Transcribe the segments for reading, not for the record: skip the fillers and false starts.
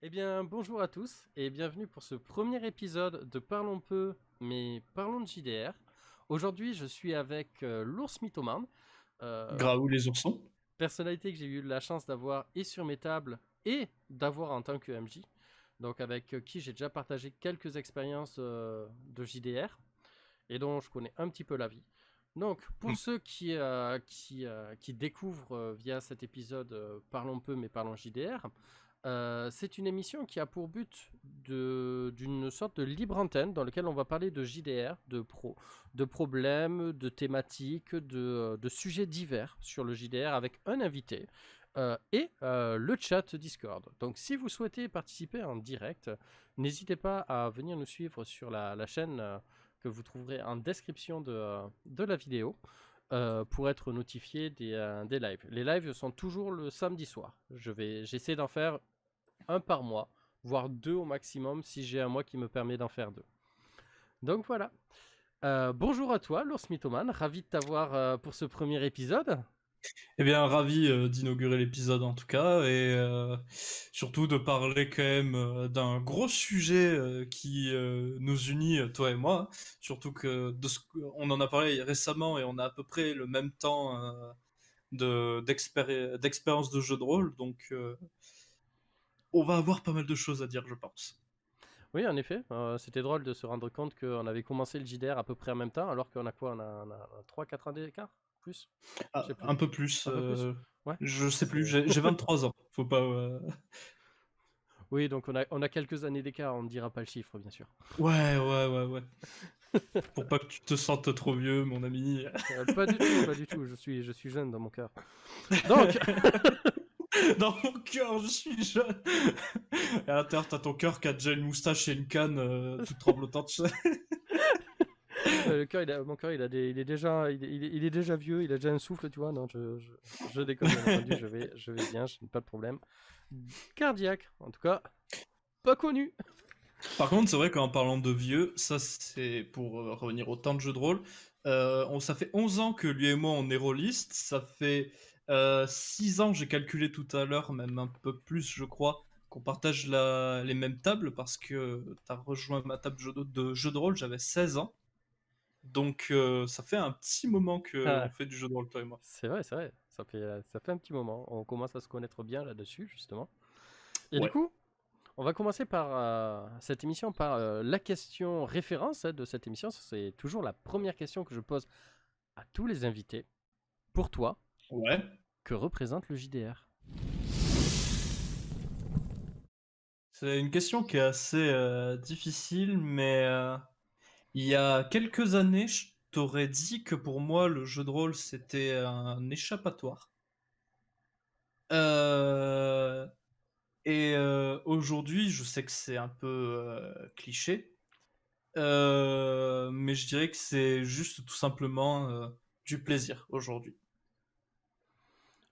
Eh bien, bonjour à tous et bienvenue pour ce premier épisode de Parlons peu, mais parlons de JDR. Aujourd'hui, je suis avec l'ours mythomane, euh, Graou les oursons. personnalité que j'ai eu la chance d'avoir et sur mes tables et d'avoir en tant que MJ. Donc avec qui j'ai déjà partagé quelques expériences de JDR et dont je connais un petit peu la vie. Donc, pour ceux qui découvrent via cet épisode Parlons peu mais parlons JDR, c'est une émission qui a pour but d'une sorte de libre antenne dans laquelle on va parler de JDR, de problèmes, de thématiques, de sujets divers sur le JDR avec un invité et le chat Discord. Donc si vous souhaitez participer en direct, n'hésitez pas à venir nous suivre sur la chaîne que vous trouverez en description de la vidéo pour être notifié des lives. Les lives sont toujours le samedi soir. J'essaie d'en faire un par mois, voire deux au maximum si j'ai un mois qui me permet d'en faire deux. Donc voilà. Bonjour à toi, l'ours mythomane. Ravi de t'avoir pour ce premier épisode. Eh bien, ravi d'inaugurer l'épisode en tout cas, et surtout de parler quand même d'un gros sujet qui nous unit, toi et moi. Surtout que on en a parlé récemment et on a à peu près le même temps d'expérience de jeu de rôle, donc on va avoir pas mal de choses à dire, je pense. Oui, en effet, c'était drôle de se rendre compte qu'on avait commencé le JDR à peu près en même temps, alors qu'on a quoi? On a 3-4 ans d'écart? Plus? Je sais Ah, plus. un peu plus, Un peu plus? Ouais. je sais plus, C'est... j'ai 23 ans, faut pas... Oui, donc on a quelques années d'écart, on ne dira pas le chiffre, bien sûr. Ouais. Pour pas que tu te sentes trop vieux, mon ami. Pas du tout, pas du tout, je suis jeune dans mon cœur. Donc, Dans mon cœur, je suis jeune. Et à l'intérieur, t'as ton cœur qui a déjà une moustache et une canne toute tremblotante. mon cœur, il est déjà vieux, il a déjà un souffle, tu vois. Non, je déconne, bien entendu, je vais bien, je n'ai pas de problème. Cardiaque, en tout cas, pas connu. Par contre, c'est vrai qu'en parlant de vieux, ça c'est pour revenir au temps de jeu de rôle. Ça fait 11 ans que lui et moi on est rôlistes. Ça fait 6 ans, j'ai calculé tout à l'heure, même un peu plus, je crois, qu'on partage les mêmes tables parce que t'as rejoint ma table de jeu de rôle, j'avais 16 ans. Donc ça fait un petit moment qu'on Ah, fait du jeu de rôle, toi et moi. c'est vrai, c'est vrai. Ça fait un petit moment. On commence à se connaître bien là-dessus, justement. Et du Ouais. coup, on va commencer par cette émission, par la question référence de cette émission. C'est toujours la première question que je pose à tous les invités. Pour toi, Ouais. que représente le JDR? C'est une question qui est assez difficile, mais il y a quelques années, je t'aurais dit que pour moi, le jeu de rôle, c'était un échappatoire. Euh, Aujourd'hui, je sais que c'est un peu cliché, mais je dirais que c'est juste tout simplement du plaisir aujourd'hui.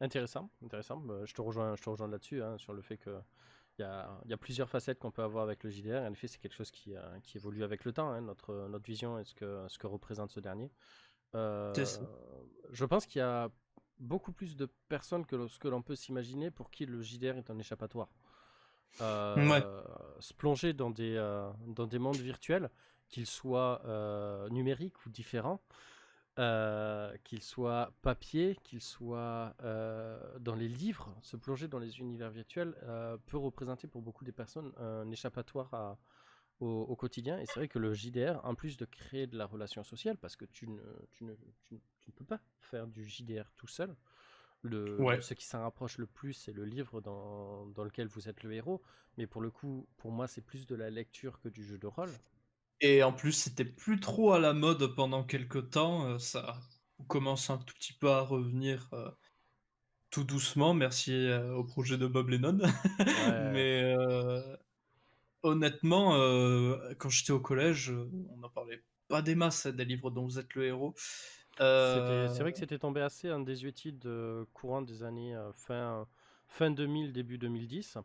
Intéressant, intéressant. Je te rejoins là-dessus, hein, sur le fait que il y a plusieurs facettes qu'on peut avoir avec le JDR. En effet, c'est quelque chose qui évolue avec le temps, hein, notre vision et ce que représente ce dernier. C'est Euh, ça. je pense qu'il y a beaucoup plus de personnes que ce que l'on peut s'imaginer pour qui le JDR est un échappatoire. Ouais. Euh, Se plonger dans des mondes virtuels, qu'ils soient numériques ou différents, qu'il soit papier, qu'il soit dans les livres, se plonger dans les univers virtuels peut représenter pour beaucoup des personnes un échappatoire au quotidien. Et c'est vrai que le JDR, en plus de créer de la relation sociale, parce que tu ne peux pas faire du JDR tout seul, Ouais. ce qui s'en rapproche le plus, c'est le livre dans lequel vous êtes le héros. Mais pour le coup, pour moi, c'est plus de la lecture que du jeu de rôle. Et en plus, c'était plus trop à la mode pendant quelques temps. Ça commence un tout petit peu à revenir tout doucement, merci au projet de Bob Lennon. Ouais, Mais honnêtement, quand j'étais au collège, on n'en parlait pas des masses des livres dont vous êtes le héros. c'est Euh, vrai que c'était tombé assez en désuétude courant des années fin 2000, début 2010,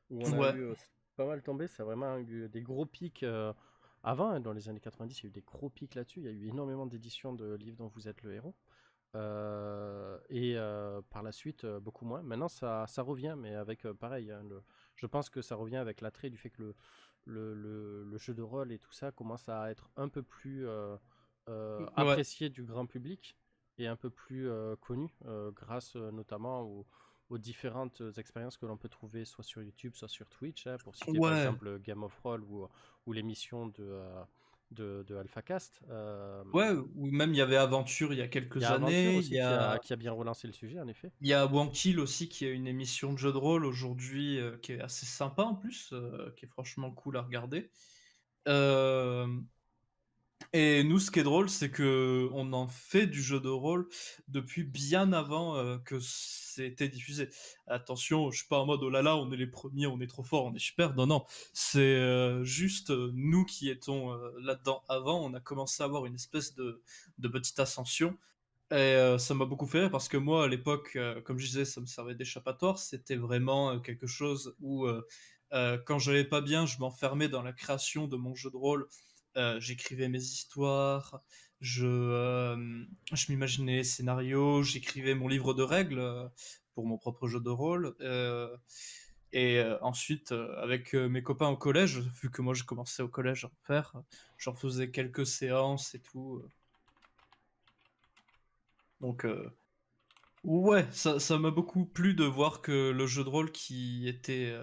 où on a ouais. eu pas mal tombé. Ça a vraiment eu des gros pics avant, hein, dans les années 90, il y a eu des gros pics là-dessus. Il y a eu énormément d'éditions de livres dont vous êtes le héros. Et par la suite, beaucoup moins. Maintenant, ça revient, mais avec pareil, hein, je pense que ça revient avec l'attrait du fait que le jeu de rôle et tout ça commence à être un peu plus Ouais, apprécié du grand public et un peu plus connu grâce notamment aux différentes expériences que l'on peut trouver soit sur YouTube, soit sur Twitch, hein, pour citer par ouais, exemple Game of Roll ou l'émission de AlphaCast. ouais, ou même il y avait Aventure il y a Il y quelques a Aventure années, aussi qui a bien relancé le sujet, en effet. il y a Wankill aussi qui a une émission de jeu de rôle aujourd'hui qui est assez sympa en plus, qui est franchement cool à regarder. Euh, Et nous, ce qui est drôle, c'est que on en fait du jeu de rôle depuis bien avant que c'était diffusé. Attention, je suis pas en mode oh là là, on est les premiers, on est trop fort, on est super. Non, non, c'est juste nous qui étions là-dedans avant, on a commencé à avoir une espèce de petite ascension. Et ça m'a beaucoup fait rire parce que moi, à l'époque, comme je disais, ça me servait d'échappatoire. C'était vraiment quelque chose où, quand j'allais pas bien, je m'enfermais dans la création de mon jeu de rôle. J'écrivais mes histoires, je m'imaginais les scénarios, j'écrivais mon livre de règles pour mon propre jeu de rôle. Et ensuite, avec mes copains au collège, vu que moi j'ai commencé au collège à en faire, j'en faisais quelques séances et tout. Donc, ouais, ça m'a beaucoup plu de voir que le jeu de rôle qui était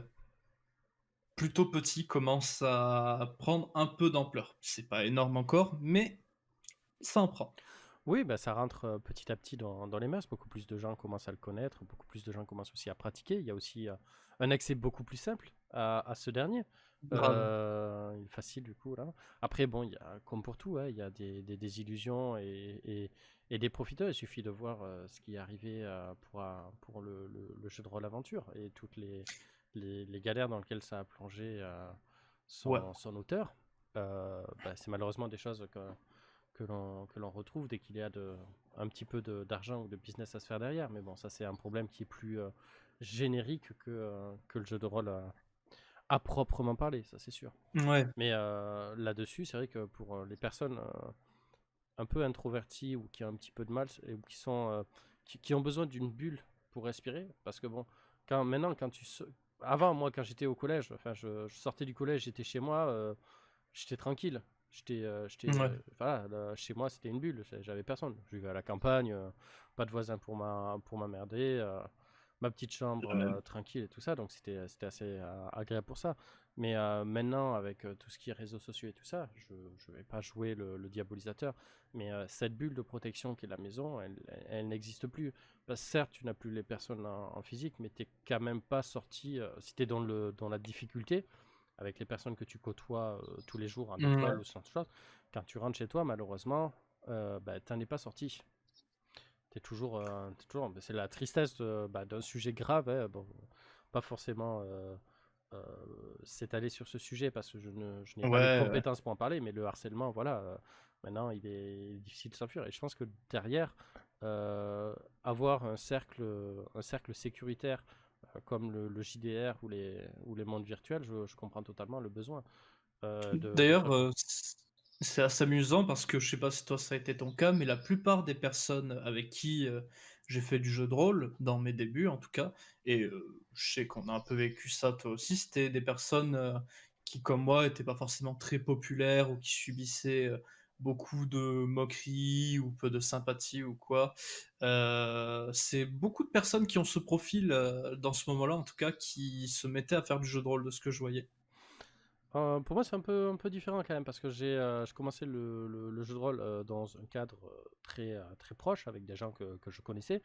plutôt petit commence à prendre un peu d'ampleur. C'est pas énorme encore, mais ça en prend. Oui, bah, ça rentre petit à petit dans les mœurs. Beaucoup plus de gens commencent à le connaître, beaucoup plus de gens commencent aussi à pratiquer. Il y a aussi un accès beaucoup plus simple à ce dernier. Grave. Il est facile du coup là. Après, bon, il y a, comme pour tout, hein, il y a des désillusions et des profiteurs. Il suffit de voir ce qui est arrivé pour le jeu de rôle aventure et toutes les galères dans lesquelles ça a plongé Ouais. son auteur. Bah, c'est malheureusement des choses que l'on retrouve dès qu'il y a un petit peu d'argent ou de business à se faire derrière. Mais bon, ça c'est un problème qui est plus générique que le jeu de rôle à proprement parler, ça c'est sûr. Ouais. Mais là-dessus, c'est vrai que pour les personnes un peu introverties ou qui ont un petit peu de mal ou qui ont besoin d'une bulle pour respirer, parce que bon, maintenant quand avant moi quand j'étais au collège, enfin je sortais du collège, j'étais chez moi, j'étais tranquille. Ouais. Voilà, chez moi, c'était une bulle. J'avais personne. Je vivais à la campagne, pas de voisins pour m'emmerder, ma petite chambre La même. tranquille et tout ça. Donc, c'était assez agréable pour ça. Mais maintenant, avec tout ce qui est réseaux sociaux et tout ça, je vais pas jouer le diabolisateur. Mais cette bulle de protection qui est la maison, elle n'existe plus. Parce que certes, tu n'as plus les personnes en physique, mais tu n'es quand même pas sorti. Si tu es dans la difficulté, avec les personnes que tu côtoies tous les jours en école Ouais. ou ce genre de choses, quand tu rentres chez toi, malheureusement, bah, tu n'en es pas sorti. C'est la tristesse d'un sujet grave. Hein, bon, pas forcément euh, s'étaler sur ce sujet parce que je n'ai pas les Ouais, ouais. compétences pour en parler, mais le harcèlement, voilà, maintenant il est difficile de s'enfuir. Et je pense que derrière, euh, avoir un cercle sécuritaire comme le JDR ou les mondes virtuels, je comprends totalement le besoin de D'ailleurs, faire ça. c'est assez amusant parce que je sais pas si toi ça a été ton cas, mais la plupart des personnes avec qui j'ai fait du jeu de rôle, dans mes débuts en tout cas, et je sais qu'on a un peu vécu ça toi aussi, c'était des personnes qui, comme moi, étaient pas forcément très populaires ou qui subissaient beaucoup de moqueries ou peu de sympathie ou quoi. C'est beaucoup de personnes qui ont ce profil dans ce moment-là, en tout cas, qui se mettaient à faire du jeu de rôle de ce que je voyais. Pour moi, c'est un peu différent quand même parce que je commençais le jeu de rôle dans un cadre très proche avec des gens que je connaissais,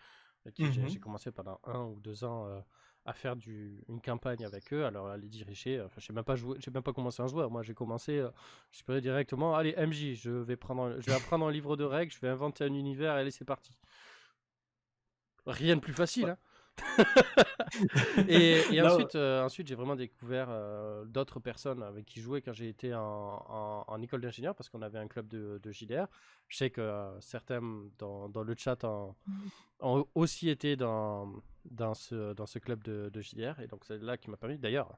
avec qui j'ai Mhm. commencé pendant 1 ou 2 ans à faire une campagne avec eux, alors à les diriger. Enfin, j'ai même pas commencé un joueur. Moi, j'ai commencé, je peux directement, allez, MJ, je vais apprendre un livre de règles, je vais inventer un univers, allez, c'est parti. Rien de plus facile, Ouais. hein. Et Là, ouais. ensuite j'ai vraiment découvert d'autres personnes avec qui jouer quand j'ai été en école d'ingénieur parce qu'on avait un club de JDR. Je sais que certains dans le chat ont aussi été dans ce club de JDR et donc c'est là qui m'a permis. D'ailleurs,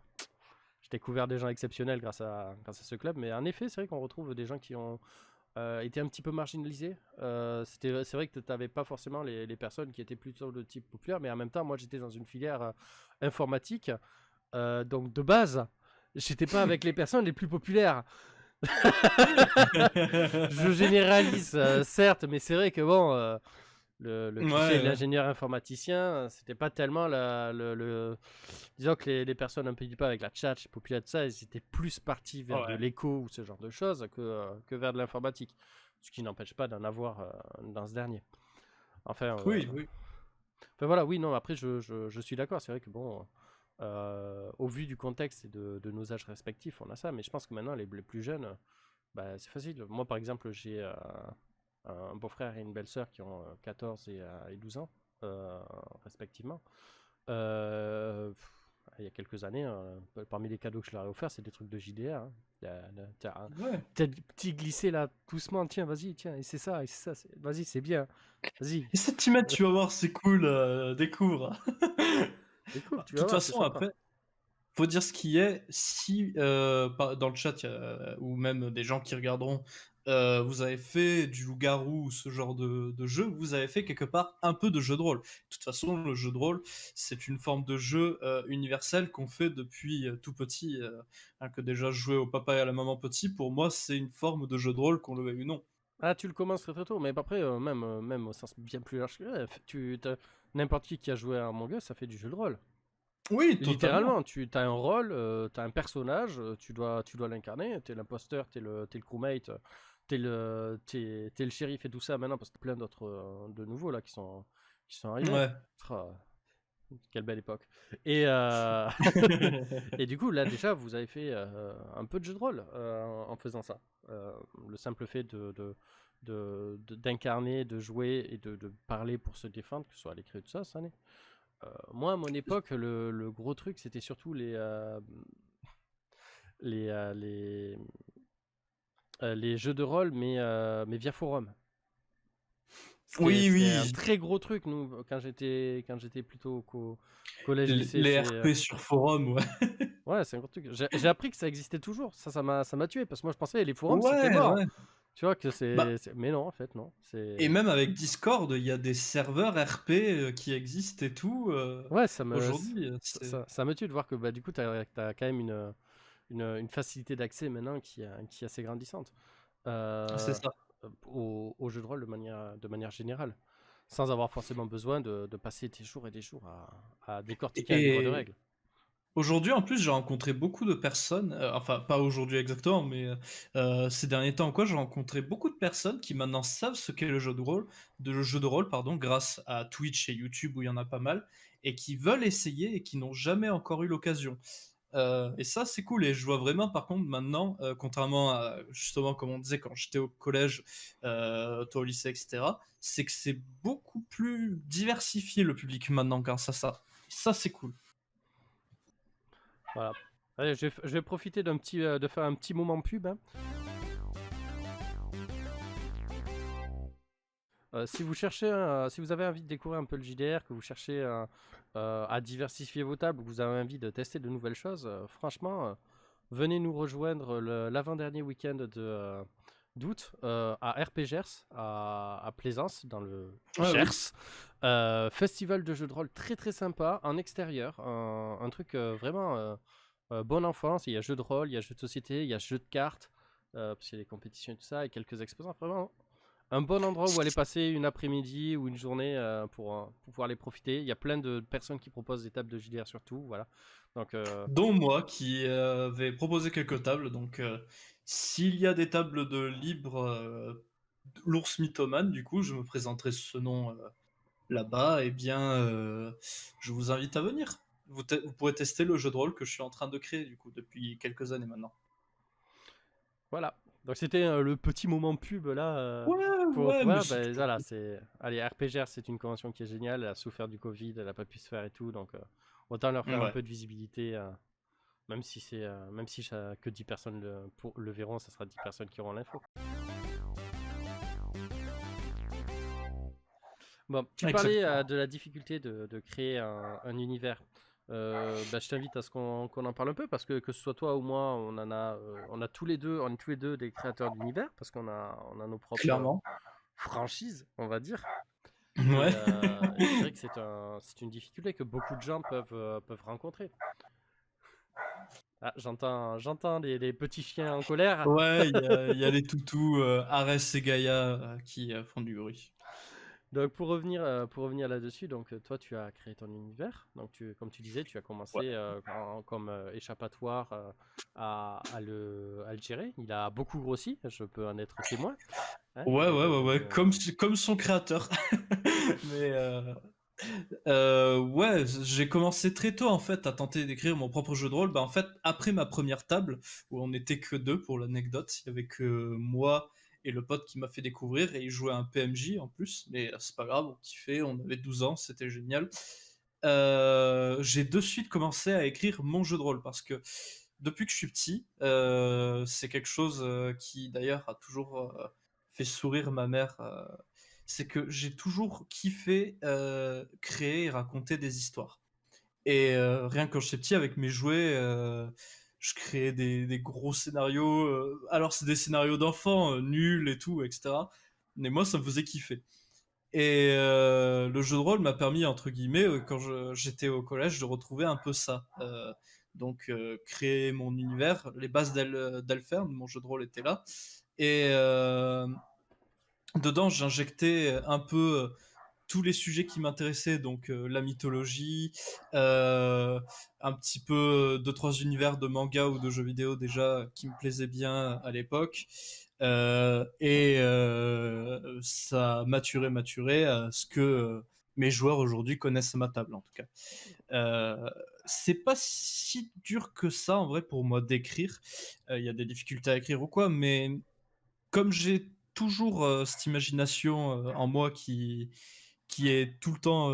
j'ai découvert des gens exceptionnels grâce à ce club, mais en effet, c'est vrai qu'on retrouve des gens qui ont était un petit peu marginalisé. C'est vrai que tu n'avais pas forcément les personnes qui étaient plutôt de type populaire, mais en même temps, moi j'étais dans une filière informatique Donc de base, j'étais pas avec les personnes les plus populaires. Je généralise, certes, mais c'est vrai que bon, le cliché de Ouais, l'ingénieur informaticien, c'était pas tellement disons que les personnes un peu du pas avec la tchatch populaire de ça, ils étaient plus partis vers de ouais. l'éco ou ce genre de choses que vers de l'informatique. Ce qui n'empêche pas d'en avoir dans ce dernier. Enfin, Oui, oui. enfin voilà, oui, non, après je suis d'accord, c'est vrai que bon, au vu du contexte et de nos âges respectifs, on a ça, mais je pense que maintenant les plus jeunes, bah, c'est facile. Moi par exemple, j'ai un beau-frère et une belle-sœur qui ont 14 et 12 ans, respectivement. Pff, il y a quelques années, parmi les cadeaux que je leur ai offerts, c'est des trucs de JDR. Hein. Ouais. T'as des petits glissés là, doucement, tiens, vas-y, tiens, et c'est ça, vas-y, c'est bien, vas-y, Et cette teammate, tu vas voir, c'est cool, découvre. découvre, De tu vas toute voir, c'est façon, sympa. après, faut dire ce qui est. Si dans le chat, ou même des gens qui regarderont, vous avez fait du loup-garou ou ce genre de jeu, vous avez fait quelque part un peu de jeu de rôle. De toute façon, le jeu de rôle, c'est une forme de jeu universel qu'on fait depuis tout petit. Hein, que déjà jouer au papa et à la maman petit, pour moi, c'est une forme de jeu de rôle, qu'on le veuille ou non. Ah, tu le commences très très tôt, mais après, même au sens bien plus large que n'importe qui a joué à Among Us, ça fait du jeu de rôle. Oui, totalement. Littéralement, tu as un rôle, tu as un personnage, tu dois l'incarner, t'es l'imposteur, t'es le crewmate, t'es le shérif et tout ça maintenant, parce que plein d'autres de nouveaux là qui sont arrivés. Ouais. Ah, quelle belle époque. Et, et du coup, là déjà, vous avez fait un peu de jeu de rôle en faisant ça. Le simple fait d'incarner, de jouer et de parler pour se défendre, que ce soit à l'écrit ou tout ça, ça n'est. Moi, à mon époque, le gros truc, c'était surtout les, euh, les, les jeux de rôle, mais via forum. C'était, Oui, c'était un oui. très gros truc, nous, quand j'étais plutôt au collège, lycée. Les RP sur forum, ouais. Ouais, c'est un gros truc. J'ai appris que ça existait toujours. Ça m'a tué, parce que moi, je pensais que les forums, c'était Ouais, mort. ouais. Tu vois, que Bah, mais non, en fait, non. et même avec Discord, il y a des serveurs RP qui existent et tout. Ouais, Aujourd'hui, ça me tue de voir que bah, du coup, t'as quand même une facilité d'accès maintenant qui est assez grandissante. c'est euh, ça. au jeu de rôle de manière générale, sans avoir forcément besoin de passer des jours et des jours à décortiquer un livre de Et règles. aujourd'hui, en plus, j'ai rencontré beaucoup de personnes, enfin, pas aujourd'hui exactement, mais ces derniers temps, quoi, j'ai rencontré beaucoup de personnes qui maintenant savent ce qu'est le jeu de rôle, pardon, grâce à Twitch et YouTube où il y en a pas mal, et qui veulent essayer et qui n'ont jamais encore eu l'occasion. Et ça, c'est cool. Et je vois vraiment, par contre, maintenant, contrairement à justement, comme on disait quand j'étais au collège, toi au lycée, etc., c'est que c'est beaucoup plus diversifié le public maintenant grâce à ça. Ça, c'est cool. Voilà. Allez, je vais profiter de faire un petit moment pub. Hein. Si vous avez envie de découvrir un peu le JDR, que vous cherchez à diversifier vos tables, que vous avez envie de tester de nouvelles choses, franchement, venez nous rejoindre l'avant-dernier week-end d'août à RPGers, à Plaisance, dans le Ouais, oui. Gers. Festival de jeux de rôle très très sympa, en extérieur, un truc vraiment bon enfance. Il y a jeux de rôle, il y a jeux de société, il y a jeux de cartes, parce qu'il y a des compétitions et tout ça, et quelques exposants. Vraiment, un bon endroit où aller passer une après-midi ou une journée pour pouvoir les profiter. Il y a plein de personnes qui proposent des tables de JDR surtout, voilà. Donc, Dont moi qui avait proposé quelques tables. Donc, s'il y a des tables de libre l'ours mythomane, du coup, je me présenterai ce nom là-bas. Et bien, je vous invite à venir. Vous pourrez tester le jeu de rôle que je suis en train de créer, du coup, depuis quelques années maintenant. voilà. Donc c'était le petit moment pub là Ouais, pour ouais, mais voilà, c'est ben, toujours voilà, cool. allez, RPGR, c'est une convention qui est géniale, elle a souffert du Covid, elle a pas pu se faire et tout, donc autant leur faire un Ouais. peu de visibilité, même si que 10 personnes le verront, ça sera 10 personnes qui auront l'info. Bon, tu parlais Exactement. de la difficulté de créer un univers. Bah, je t'invite à ce qu'on en parle un peu, parce que ce soit toi ou moi, on a tous les deux des créateurs d'univers, parce qu'on a nos propres Clairement. franchises, on va dire. Et, Ouais. euh, et c'est vrai que c'est une difficulté que beaucoup de gens peuvent rencontrer. Ah, j'entends les petits chiens en colère. Ouais, il y a les toutous Arès et Gaïa qui font du bruit. Donc pour revenir là-dessus, donc toi tu as créé ton univers, donc comme tu disais, tu as Ouais. commencé comme échappatoire à le gérer. Il a beaucoup grossi, je peux en être témoin. Hein, Ouais, comme son créateur. Mais ouais, j'ai commencé très tôt en fait à tenter d'écrire mon propre jeu de rôle. Bah en fait, après ma première table, où on n'était que deux pour l'anecdote, il y avait que moi et le pote qui m'a fait découvrir, et il jouait un PMJ en plus, mais c'est pas grave, on kiffait, on avait 12 ans, c'était génial. J'ai de suite commencé à écrire mon jeu de rôle, parce que depuis que je suis petit, c'est quelque chose qui d'ailleurs a toujours fait sourire ma mère. C'est que j'ai toujours kiffé créer et raconter des histoires. Et rien que quand j'étais petit, avec mes jouets, je créais des gros scénarios. Alors, c'est des scénarios d'enfants, nuls et tout, etc. Mais moi, ça me faisait kiffer. Et le jeu de rôle m'a permis, entre guillemets, quand j'étais au collège, de retrouver un peu ça. Donc, créer mon univers, les bases d'Elfern, mon jeu de rôle était là. Et dedans, j'injectais un peu tous les sujets qui m'intéressaient, donc la mythologie, un petit peu deux trois univers de manga ou de jeux vidéo déjà qui me plaisaient bien à l'époque, et ça a maturé à ce que mes joueurs aujourd'hui connaissent ma table en tout cas. C'est pas si dur que ça en vrai pour moi d'écrire. Il y a des difficultés à écrire ou quoi, mais comme j'ai toujours cette imagination en moi qui est tout le temps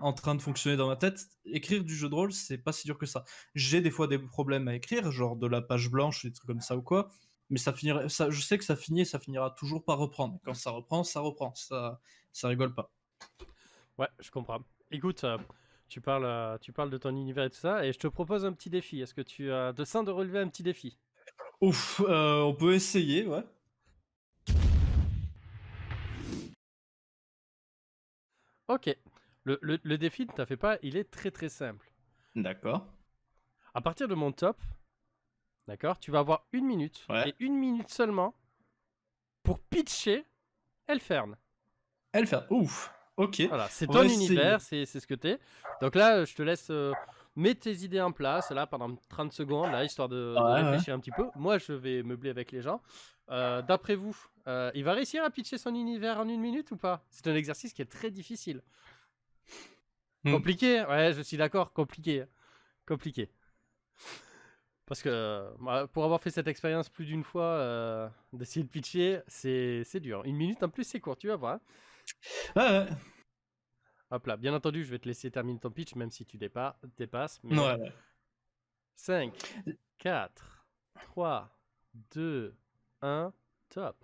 en train de fonctionner dans ma tête, écrire du jeu de rôle, c'est pas si dur que ça. J'ai des fois des problèmes à écrire, genre de la page blanche, des trucs comme ça ou quoi, mais je sais que ça finit et ça finira toujours par reprendre. Quand ça reprend, ça rigole pas. Ouais, je comprends. Écoute, tu parles de ton univers et tout ça, et je te propose un petit défi. Est-ce que tu as de sein de relever un petit défi? Ouf, on peut essayer, ouais. Ok. Le défi ne t'a fait pas, il est très très simple. D'accord. À partir de mon top, d'accord, tu vas avoir 1 minute, Ouais. et 1 minute seulement, pour pitcher Elfern. Elle fait. Ouf. Ok. Voilà, c'est On ton va univers, essayer. c'est ce que t'es. Donc là, je te laisse mettre tes idées en place là pendant 30 secondes, là, histoire de Ouais, ouais. réfléchir un petit peu. Moi, je vais meubler avec les gens. D'après vous, il va réussir à pitcher son univers en 1 minute ou pas? C'est un exercice qui est très difficile. Hmm. Compliqué? Ouais, je suis d'accord, compliqué. Compliqué. Parce que pour avoir fait cette expérience plus d'une fois, d'essayer de pitcher, c'est dur. 1 minute en plus, c'est court, tu vas voir. Ouais, ouais. Hop là, bien entendu, je vais te laisser terminer ton pitch, même si tu dépasses. Ouais, Mais ouais. 5, 4, 3, 2, 1, top.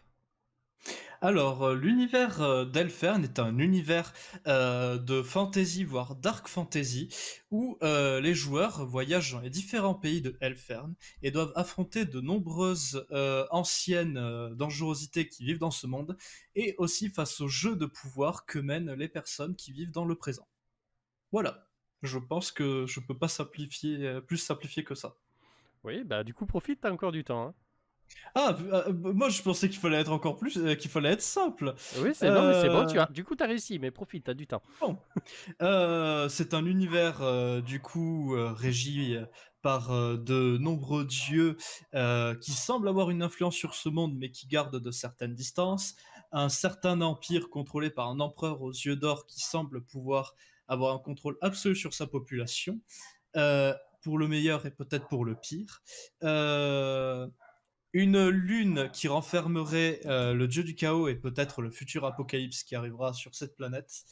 Alors, l'univers d'Elfern est un univers de fantasy, voire dark fantasy, où les joueurs voyagent dans les différents pays de Elfern et doivent affronter de nombreuses anciennes dangerosités qui vivent dans ce monde, et aussi face aux jeux de pouvoir que mènent les personnes qui vivent dans le présent. Voilà. Je pense que je peux pas plus simplifier que ça. Oui, bah du coup, profite, t'as encore du temps. Hein. Ah, moi je pensais qu'il fallait être encore plus, qu'il fallait être simple. Oui, non, mais c'est bon, Euh, du coup, t'as réussi, mais profite, t'as du temps. Bon. C'est un univers du coup régi par de nombreux dieux qui semblent avoir une influence sur ce monde mais qui gardent de certaines distances. Un certain empire contrôlé par un empereur aux yeux d'or qui semble pouvoir avoir un contrôle absolu sur sa population, pour le meilleur et peut-être pour le pire. Euh, une lune qui renfermerait le dieu du chaos et peut-être le futur apocalypse qui arrivera sur cette planète.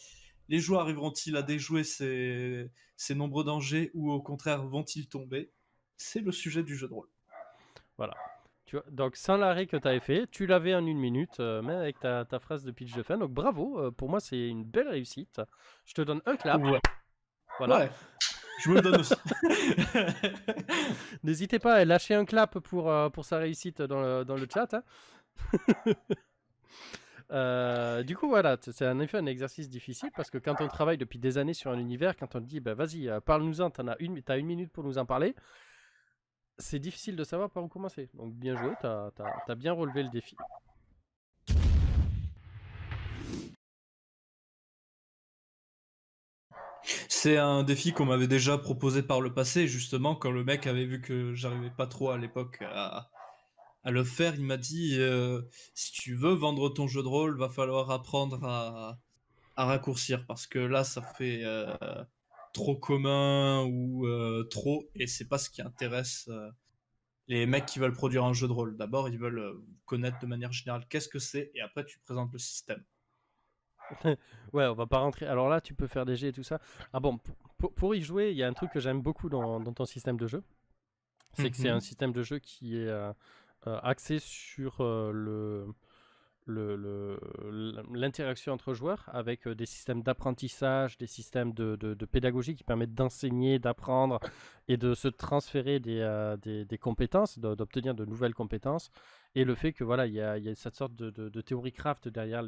Les joueurs arriveront-ils à déjouer ces nombreux dangers ou au contraire vont-ils tomber? C'est le sujet du jeu de rôle. Voilà. Tu vois, donc, sans l'arrêt que t'avais fait, tu l'avais en 1 minute, même avec ta phrase de pitch de fin. Donc, bravo, pour moi, c'est une belle réussite. Je te donne un clap. Ouais, Voilà. ouais, je me le donne aussi. N'hésitez pas à lâcher un clap pour sa réussite dans le chat. Hein. Du coup, voilà, c'est en effet un exercice difficile parce que quand on travaille depuis des années sur un univers, quand on te dit, bah, vas-y, parle-nous-en, t'as 1 minute pour nous en parler, c'est difficile de savoir par où commencer. Donc bien joué, t'as bien relevé le défi. C'est un défi qu'on m'avait déjà proposé par le passé, justement, quand le mec avait vu que j'arrivais pas trop à l'époque à le faire, il m'a dit si tu veux vendre ton jeu de rôle, va falloir apprendre à raccourcir, parce que là, ça fait trop commun ou trop, et c'est pas ce qui intéresse les mecs qui veulent produire un jeu de rôle. D'abord, ils veulent connaître de manière générale qu'est-ce que c'est, et après, tu présentes le système. Ouais, on va pas rentrer. Alors là, tu peux faire des jets et tout ça. Ah bon, pour y jouer, il y a un truc que j'aime beaucoup dans ton système de jeu. C'est que c'est un Mhm. système de jeu qui est axé sur l'interaction entre joueurs avec des systèmes d'apprentissage, des systèmes de pédagogie qui permettent d'enseigner, d'apprendre et de se transférer des compétences, d'obtenir de nouvelles compétences. Et le fait que voilà, il y a cette sorte de théorie craft derrière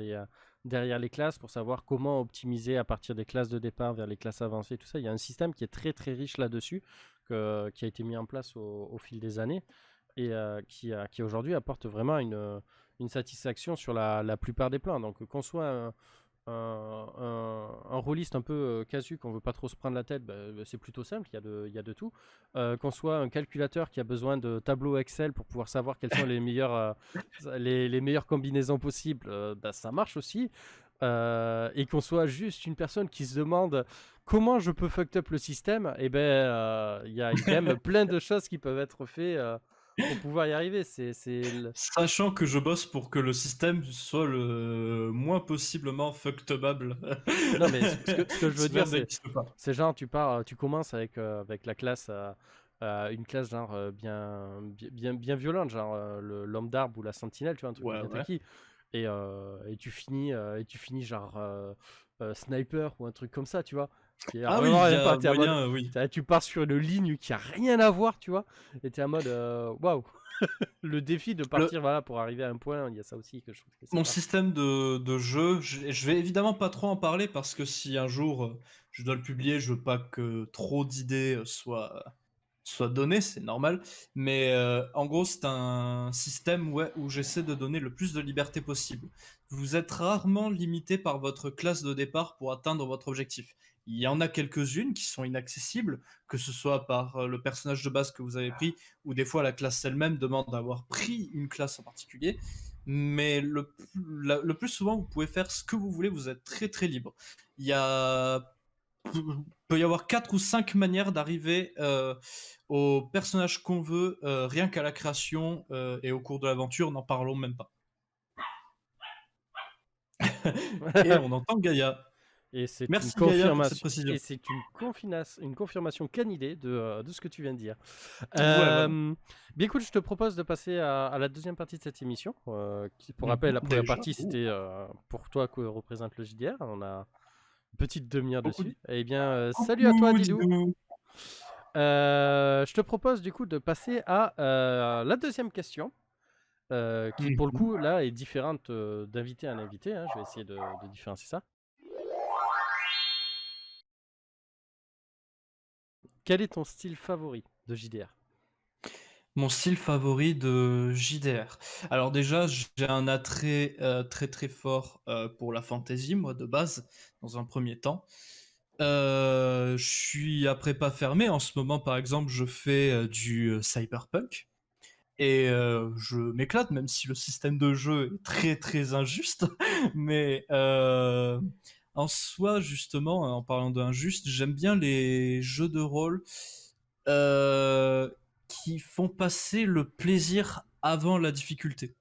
les classes pour savoir comment optimiser à partir des classes de départ vers les classes avancées, tout ça. Il y a un système qui est très très riche là-dessus, qui a été mis en place au fil des années et qui aujourd'hui apporte vraiment une satisfaction sur la plupart des plans. Donc qu'on soit un rôliste un peu casu, qu'on veut pas trop se prendre la tête, c'est plutôt simple, il y a de tout. Qu'on soit un calculateur qui a besoin de tableaux Excel pour pouvoir savoir quelles sont les meilleures combinaisons possibles, ça marche aussi. Et qu'on soit juste une personne qui se demande comment je peux fuck up le système, et il y a quand même plein de choses qui peuvent être faites pour pouvoir y arriver. Sachant que je bosse pour que le système soit le moins possiblement fuckable. Non, mais ce que je veux dire, Cela n'existe pas. c'est genre, tu commences avec la classe, une classe genre bien violente, genre l'homme d'arbre ou la sentinelle, tu vois, un truc Ouais, bien ouais. taquille. Et tu finis genre sniper ou un truc comme ça, tu vois. Qui a Ah oui, vraiment il y rien pas. a T'es en mode, moyen, oui. tu pars sur une ligne qui a rien à voir, tu vois. Et t'es en mode, waouh. Le défi de Le, partir voilà, pour arriver à un point, il y a ça aussi que je trouve que c'est Mon sympa. système de jeu, je vais évidemment pas trop en parler parce que si un jour je dois le publier, je veux pas que trop d'idées soient données, c'est normal. Mais en gros, c'est un système où j'essaie de donner le plus de liberté possible. Vous êtes rarement limité par votre classe de départ pour atteindre votre objectif. Il y en a quelques-unes qui sont inaccessibles, que ce soit par le personnage de base que vous avez pris, ou des fois la classe elle-même demande d'avoir pris une classe en particulier. Mais le plus souvent, vous pouvez faire ce que vous voulez, vous êtes très très libre. Il y a peut y avoir 4 ou 5 manières d'arriver au personnage qu'on veut, rien qu'à la création et au cours de l'aventure, n'en parlons même pas. Et on entend Gaïa. Et c'est une Merci Gaïa pour cette confirmation. précision. Et c'est une confirmation canidée de ce que tu viens de dire. Ouais, vraiment. Bien écoute, je te propose de passer à la deuxième partie de cette émission. Qui, pour rappel, la première Déjà, partie, c'était pour toi que représente le JDR. On a une petite demi-heure beaucoup dessus. de Eh bien, salut à toi, coucou, Didou. dis-nous. Je te propose du coup de passer à la deuxième question. Qui pour le coup là est différente d'invité à un invité, hein. Je vais essayer de différencier ça. Quel est ton style favori de JDR? Mon style favori de JDR. Alors déjà, j'ai un attrait très très fort pour la fantasy, moi, de base, dans un premier temps. Je suis à prépa fermée. En ce moment, par exemple, je fais du cyberpunk. Et je m'éclate, même si le système de jeu est très très injuste. Mais en soi, justement, en parlant d'injuste, j'aime bien les jeux de rôle euh, qui font passer le plaisir avant la difficulté.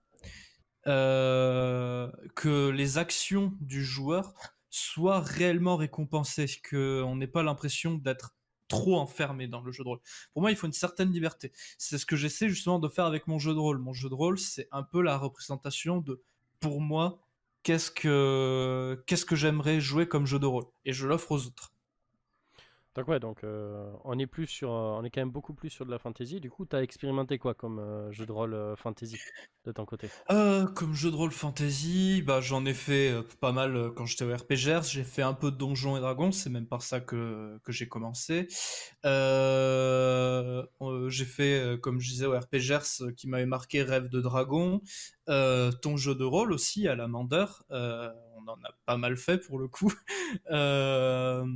Que les actions du joueur soient réellement récompensées, qu'on n'ait pas l'impression d'être trop enfermé dans le jeu de rôle. Pour moi, il faut une certaine liberté. C'est ce que j'essaie justement de faire avec mon jeu de rôle. Mon jeu de rôle, c'est un peu la représentation de, pour moi, qu'est-ce que j'aimerais jouer comme jeu de rôle. Et je l'offre aux autres. Donc ouais, on est on est quand même beaucoup plus sur de la fantasy. Du coup, t'as expérimenté quoi comme jeu de rôle fantasy de ton côté? Comme jeu de rôle fantasy, bah, j'en ai fait pas mal quand j'étais au RPGers. J'ai fait un peu de Donjons et Dragons, c'est même par ça que j'ai commencé. J'ai fait, comme je disais, au RPGers qui m'avait marqué Rêve de Dragon. Ton jeu de rôle aussi, à la Mandeur. On en a pas mal fait pour le coup. Euh,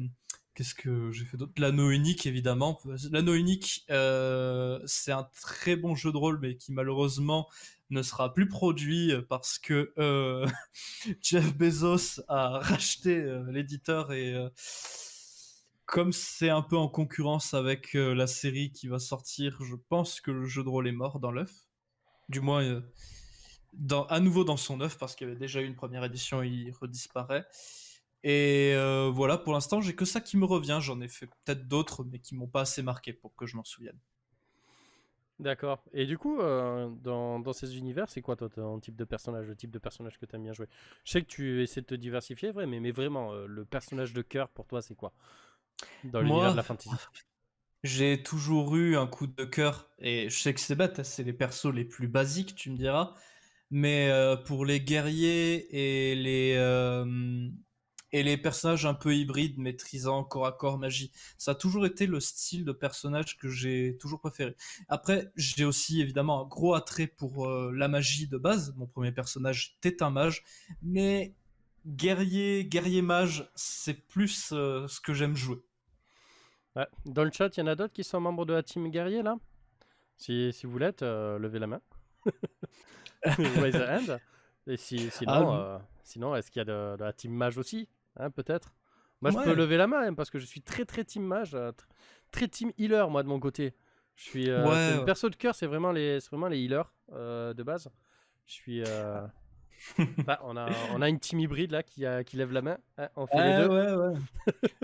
Qu'est-ce que j'ai fait d'autre? L'anneau unique, évidemment. L'anneau unique, c'est un très bon jeu de rôle, mais qui malheureusement ne sera plus produit parce que Jeff Bezos a racheté l'éditeur et comme c'est un peu en concurrence avec la série qui va sortir, je pense que le jeu de rôle est mort dans l'œuf. Du moins, à nouveau dans son œuf parce qu'il y avait déjà eu une première édition et il redisparaît. Et voilà, pour l'instant, j'ai que ça qui me revient. J'en ai fait peut-être d'autres, mais qui m'ont pas assez marqué pour que je m'en souvienne. D'accord. Et du coup, dans ces univers, c'est quoi toi ton type de personnage, le type de personnage que tu aimes bien jouer? Je sais que tu essaies de te diversifier, vrai, mais vraiment, le personnage de cœur pour toi, c'est quoi dans l'univers de Moi, la fantasy? j'ai toujours eu un coup de cœur, et je sais que c'est bête, hein, c'est les persos les plus basiques, tu me diras, mais pour les guerriers et les personnages un peu hybrides maîtrisant corps à corps magie, ça a toujours été le style de personnage que j'ai toujours préféré. Après, j'ai aussi évidemment un gros attrait pour la magie de base. Mon premier personnage était un mage, mais guerrier mage, c'est plus ce que j'aime jouer. Ouais. Dans le chat, il y en a d'autres qui sont membres de la team guerrier là? Si vous l'êtes, levez la main. Raise a hand. Et Ah, sinon, est-ce qu'il y a de la team mage aussi? Hein, peut-être. Moi, je peux ouais, lever la main hein, parce que je suis très très team mage, très team healer moi de mon côté. C'est ouais, le ouais. perso de cœur, c'est vraiment les healers de base. Je suis. Bah, on a une team hybride là qui lève la main. Hein, on fait les Ah, deux. ouais, ouais.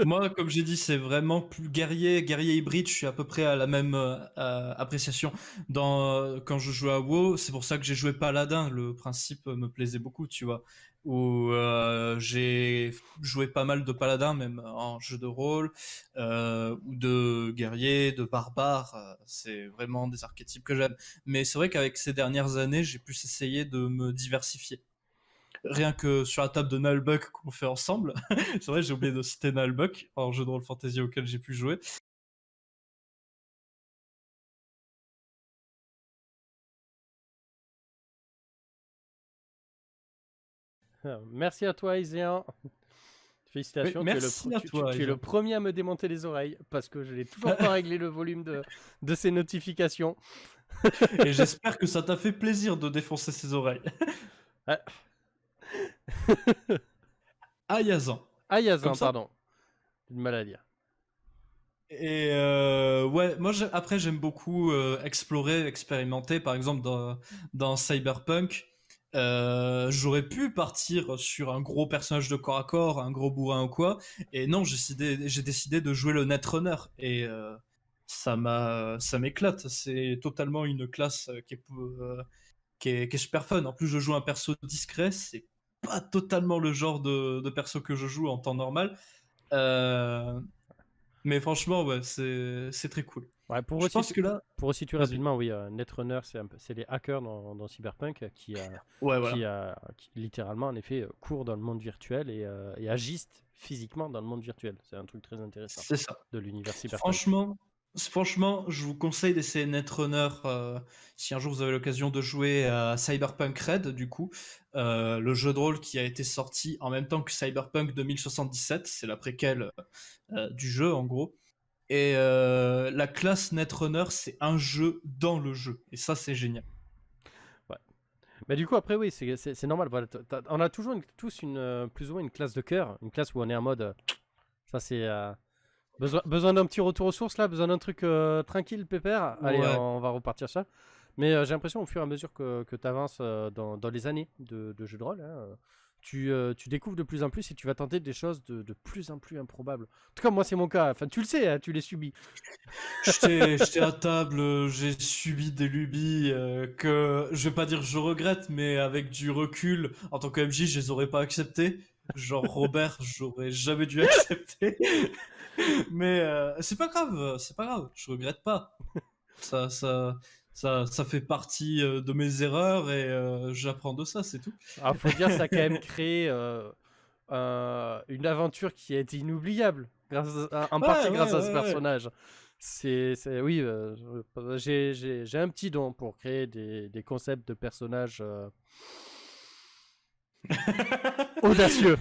Moi, comme j'ai dit, c'est vraiment plus guerrier hybride. Je suis à peu près à la même appréciation. Quand je jouais à WoW, c'est pour ça que j'ai joué Paladin. Le principe me plaisait beaucoup, tu vois. Où j'ai joué pas mal de Paladin, même en jeu de rôle, ou de guerrier, de barbare. C'est vraiment des archétypes que j'aime. Mais c'est vrai qu'avec ces dernières années, j'ai plus essayé de me diversifier. Rien que sur la table de Nullbuck qu'on fait ensemble. C'est vrai, j'ai oublié de citer Nullbuck, un jeu de rôle fantasy auquel j'ai pu jouer. Merci à toi, Iséan. Oui, Félicitations, merci à toi, tu es le Jean. premier à me démonter les oreilles parce que je n'ai toujours pas réglé le volume de ces notifications. Et j'espère que ça t'a fait plaisir de défoncer ses oreilles. Ah, Ayazan. Comme Ayazan, ça. pardon. J'ai du mal à dire. Et ouais, moi après j'aime beaucoup explorer, expérimenter. Par exemple, dans Cyberpunk, j'aurais pu partir sur un gros personnage de corps à corps, un gros bourrin ou quoi. Et non, j'ai décidé de jouer le Netrunner. Et ça m'éclate. C'est totalement une classe qui est super fun. En plus, je joue un perso discret. C'est pas totalement le genre de perso que je joue en temps normal. Euh, mais franchement, ouais, c'est très cool. Ouais, Je pense que là, pour resituer vas-y. rapidement, oui, Netrunner, c'est les hackers dans Cyberpunk Ouais, voilà. qui littéralement, en effet, courent dans le monde virtuel et agissent physiquement dans le monde virtuel. C'est un truc très intéressant C'est ça. de l'univers Cyberpunk. Franchement, franchement, je vous conseille d'essayer Netrunner si un jour vous avez l'occasion de jouer à Cyberpunk Red, du coup, le jeu de rôle qui a été sorti en même temps que Cyberpunk 2077, c'est la préquelle du jeu en gros. Et la classe Netrunner, c'est un jeu dans le jeu, et ça c'est génial. Ouais. Mais du coup, après, oui, c'est normal. Voilà, on a toujours tous plus ou moins une classe de cœur, une classe où on est en mode. Ça, c'est. Besoin d'un petit retour aux sources là, besoin d'un truc tranquille, pépère. Allez, Ouais, on va repartir ça. Mais j'ai l'impression au fur et à mesure que tu avances dans les années de jeu de rôle, hein, tu découvres de plus en plus et tu vas tenter des choses de plus en plus improbables. En tout cas, moi, c'est mon cas. Enfin, tu le sais, hein, tu les subis. j'étais à table, j'ai subi des lubies que je vais pas dire je regrette, mais avec du recul, en tant que MJ, je les aurais pas acceptées. Genre Robert, j'aurais jamais dû accepter. Mais c'est pas grave, je regrette pas. Ça, ça, ça fait partie de mes erreurs et j'apprends de ça, c'est tout. Alors, faut dire, ça a quand même créé une aventure qui a été inoubliable, en partie Ouais, grâce ouais, à ce ouais, ouais. personnage. Oui, j'ai un petit don pour créer des concepts de personnages audacieux.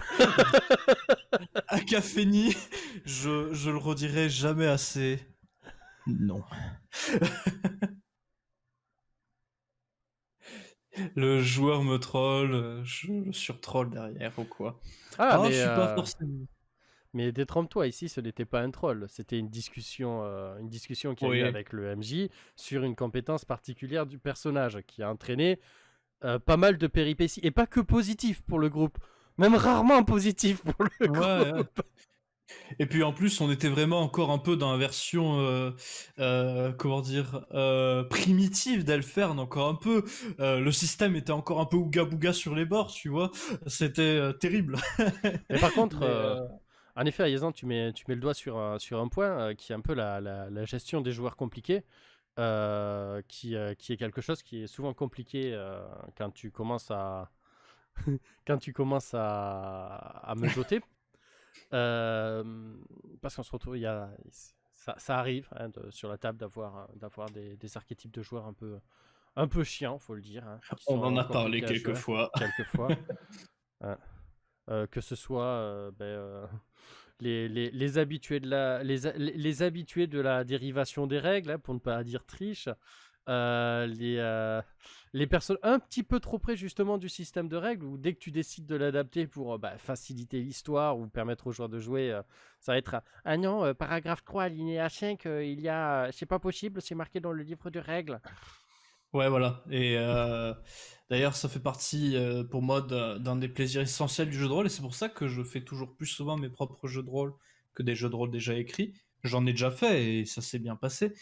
À Caféni, je le redirai jamais assez. Non. Le joueur me troll, je le surtroll derrière ou quoi. Ah, Ah, je suis pas forcément. mais détrompe-toi, ici, ce n'était pas un troll. C'était une discussion qu'il y a eu Oui. avec le MJ sur une compétence particulière du personnage qui a entraîné pas mal de péripéties. Et pas que positif pour le groupe. Même rarement positif pour le Ouais, ouais. groupe. Et puis en plus, on était vraiment encore un peu dans la version, comment dire, primitive d'Elfern, encore un peu. Le système était encore un peu ouga bouga sur les bords, tu vois. C'était terrible. Mais par contre, Mais, en effet, Ayezan, tu mets le doigt sur un point qui est un peu la gestion des joueurs compliqués. Qui est quelque chose qui est souvent compliqué quand tu commences à à me joter. Parce qu'on se retrouve, ça arrive hein, sur la table d'avoir des archétypes de joueurs un peu chiants, faut le dire, hein, qui sont on en vraiment a parlé compliqués à quelques jouer, fois. quelquefois. Hein. Que ce soit les habitués les habitués de la dérivation des règles, hein, pour ne pas dire triche, euh, les, euh, les personnes un petit peu trop près justement du système de règles, où dès que tu décides de l'adapter pour faciliter l'histoire ou permettre aux joueurs de jouer, ça va être ah non, paragraphe 3, alinéa 5, il y a, c'est pas possible, c'est marqué dans le livre de règles. Ouais, voilà. Et d'ailleurs, ça fait partie pour moi d'un des plaisirs essentiels du jeu de rôle, et c'est pour ça que je fais toujours plus souvent mes propres jeux de rôle que des jeux de rôle déjà écrits. J'en ai déjà fait et ça s'est bien passé.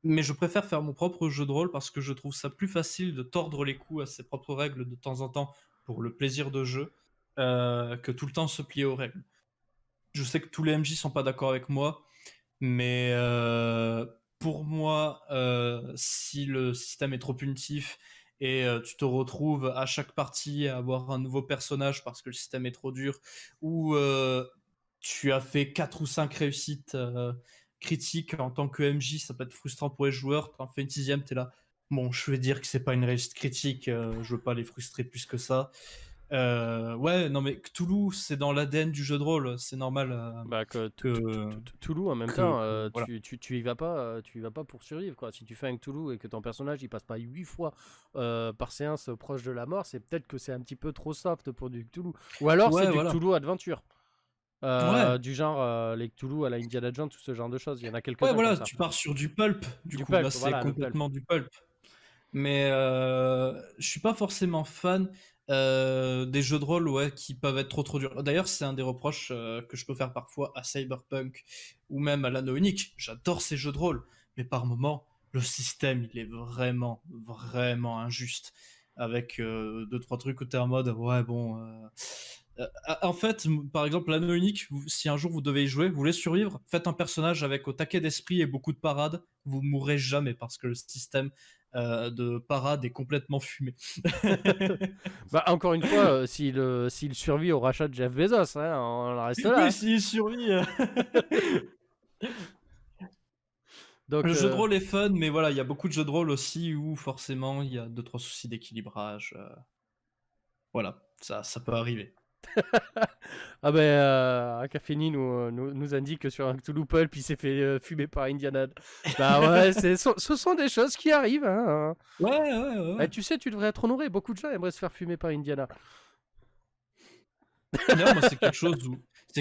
Mais je préfère faire mon propre jeu de rôle parce que je trouve ça plus facile de tordre les coups à ses propres règles de temps en temps pour le plaisir de jeu que tout le temps se plier aux règles. Je sais que tous les MJ sont pas d'accord avec moi, mais pour moi, si le système est trop punitif et tu te retrouves à chaque partie à avoir un nouveau personnage parce que le système est trop dur, ou tu as fait 4 ou 5 réussites critiques en tant que MJ, ça peut être frustrant pour les joueurs. Tu en fais une sixième, tu es là. Bon, je vais dire que c'est pas une réussite critique, je veux pas les frustrer plus que ça. Ouais, non mais Cthulhu, c'est dans l'ADN du jeu de rôle, c'est normal que, Toulouse en même que, temps, voilà. tu y vas pas, tu y vas pas pour survivre quoi. Si tu fais un Toulouse et que ton personnage il passe pas 8 fois par séance proche de la mort, c'est peut-être que c'est un petit peu trop soft pour du Cthulhu. Ou alors c'est Ouais, du voilà. Cthulhu Adventure. Ouais, Du genre les Cthulhu à la Indiana Jones, tout ce genre de choses. Il y en a ouais, quelques-uns comme voilà, ça. tu pars sur du pulp, du Du coup, là pulp, c'est voilà, le pulp. complètement du pulp. Mais je suis pas forcément fan des jeux de rôle ouais, qui peuvent être trop durs. D'ailleurs, c'est un des reproches que je peux faire parfois à Cyberpunk ou même à l'Anno Unique. J'adore ces jeux de rôle, mais par moments, le système, il est vraiment, vraiment injuste. Avec deux, trois trucs où t'es en mode, ouais, bon. En fait, par exemple, l'Anno Unique, si un jour vous devez y jouer, vous voulez survivre, faites un personnage avec au taquet d'esprit et beaucoup de parades, vous mourrez jamais parce que le système de parade est complètement fumé. Bah encore une fois, s'il survit au rachat de Jeff Bezos, hein, on en reste là. Oui, Hein. s'il survit. Donc Le jeu de rôle est fun, mais voilà, il y a beaucoup de jeux de rôle aussi où forcément il y a deux trois soucis d'équilibrage. Voilà, ça peut arriver. ah ben, Caféni nous indique que sur un Cthulhu Pulp, il s'est fait fumer par Indiana. Bah ouais, ce sont des choses qui arrivent. Hein. Ouais, ouais, ouais. Eh, Ouais. tu sais, tu devrais être honoré. Beaucoup de gens aimeraient se faire fumer par Indiana. D'ailleurs, moi, c'est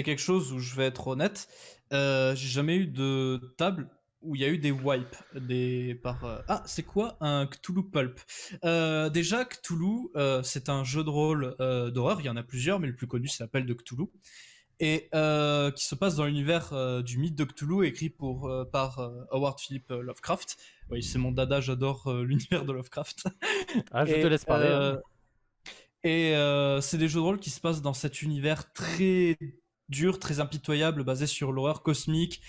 quelque chose où je vais être honnête. J'ai jamais eu de table où il y a eu des wipes Ah, c'est quoi un Cthulhu Pulp? Déjà, Cthulhu, c'est un jeu de rôle d'horreur. Il y en a plusieurs, mais le plus connu, c'est l'appel de Cthulhu. Et qui se passe dans l'univers du mythe de Cthulhu, écrit par Howard Philip Lovecraft. Oui, c'est mon dada, j'adore l'univers de Lovecraft. Ah, je te Et laisse parler. Hein. Et c'est des jeux de rôle qui se passent dans cet univers très dur, très impitoyable, basé sur l'horreur cosmique,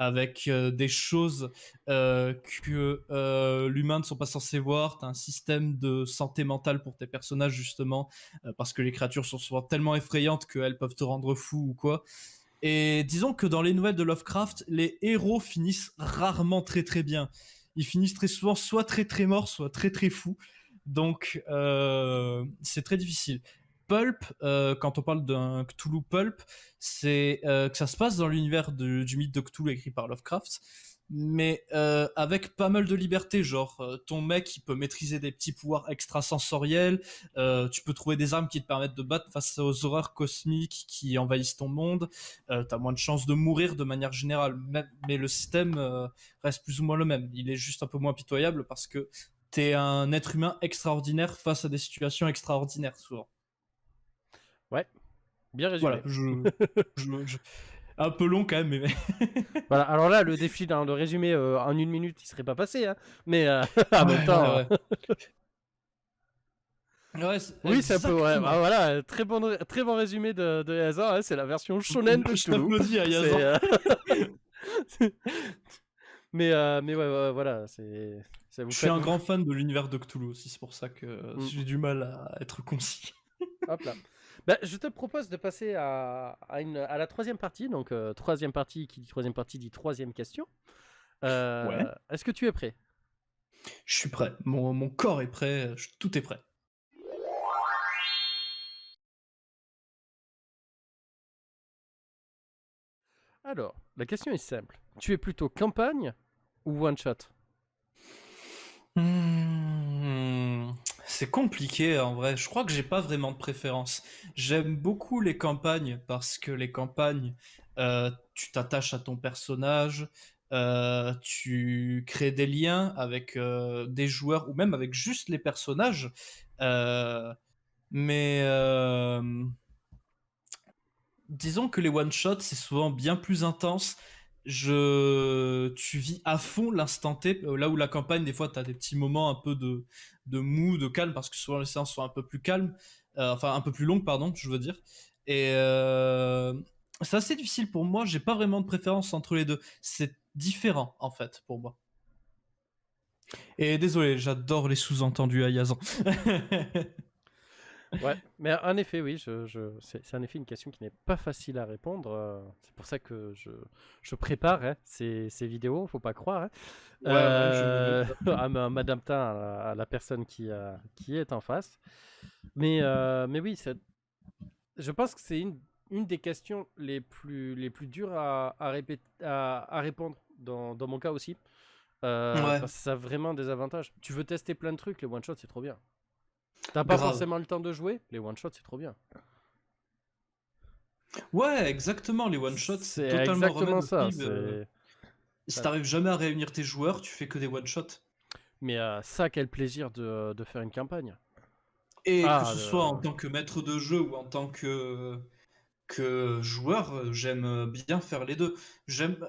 avec des choses que l'humain ne sont pas censés voir. Tu as un système de santé mentale pour tes personnages, justement, parce que les créatures sont souvent tellement effrayantes qu'elles peuvent te rendre fou ou quoi. Et disons que dans les nouvelles de Lovecraft, les héros finissent rarement très très bien. Ils finissent très souvent soit très très morts, soit très très fous. Donc c'est très difficile. Pulp, quand on parle d'un Cthulhu Pulp, c'est que ça se passe dans l'univers du mythe de Cthulhu écrit par Lovecraft, mais avec pas mal de liberté. Genre, ton mec, il peut maîtriser des petits pouvoirs extrasensoriels, tu peux trouver des armes qui te permettent de battre face aux horreurs cosmiques qui envahissent ton monde, t'as moins de chances de mourir de manière générale, mais le système reste plus ou moins le même. Il est juste un peu moins pitoyable parce que t'es un être humain extraordinaire face à des situations extraordinaires, souvent. Ouais, bien Voilà, résumé. un peu long quand même, mais Voilà, alors là, le défi de résumer en 1 minute, il serait pas passé, hein. Mais en même temps, ouais. Ouais, oui, c'est un peu, ouais. exactement. Ah, voilà, très bon résumé de Yaza, hein, c'est la version shonen de Je Cthulhu. t'applaudis, C'est, Ayazan. mais ouais, ouais, voilà, c'est vous Je suis faites. un grand fan de l'univers de Cthulhu aussi, c'est pour ça que Mm. j'ai du mal à être concis. Hop là. Bah, je te propose de passer à la troisième partie. Donc, troisième partie, qui dit troisième partie, dit troisième question. Ouais, Est-ce que tu es prêt? je suis prêt. Mon corps est prêt, tout est prêt. Alors, la question est simple. Tu es plutôt campagne ou one-shot? C'est compliqué en vrai. Je crois que j'ai pas vraiment de préférence. J'aime beaucoup les campagnes parce que les campagnes, tu t'attaches à ton personnage, tu crées des liens avec des joueurs ou même avec juste les personnages. Euh, mais disons que les one-shots, c'est souvent bien plus intense. Tu vis à fond l'instant T, là où la campagne, des fois, tu as des petits moments un peu de mou, de calme, parce que souvent les séances sont un peu plus calmes, enfin un peu plus longues, pardon, je veux dire. Et c'est assez difficile pour moi, j'ai pas vraiment de préférence entre les deux. C'est différent, en fait, pour moi. Et désolé, j'adore les sous-entendus à Yazan. Ouais, mais en effet, oui, c'est en effet une question qui n'est pas facile à répondre. C'est pour ça que je prépare, hein, ces vidéos, faut pas croire, hein, Ouais, je me doute. en m'adaptant à la personne qui est en face. Mais oui, je pense que c'est une des questions les plus dures à répondre dans mon cas aussi. Ouais, Parce que ça a vraiment des avantages. Tu veux tester plein de trucs, les one-shots, c'est trop bien. T'as pas grave. forcément le temps de jouer, les one-shots, c'est trop bien. Ouais, exactement, les one-shots, c'est C'est totalement exactement ça. remédiable. Si t'arrives jamais à réunir tes joueurs, tu fais que des one-shots. Mais ça, quel plaisir de faire une campagne. Et que Ah, ce soit en tant que maître de jeu ou en tant que joueur, j'aime bien faire les deux.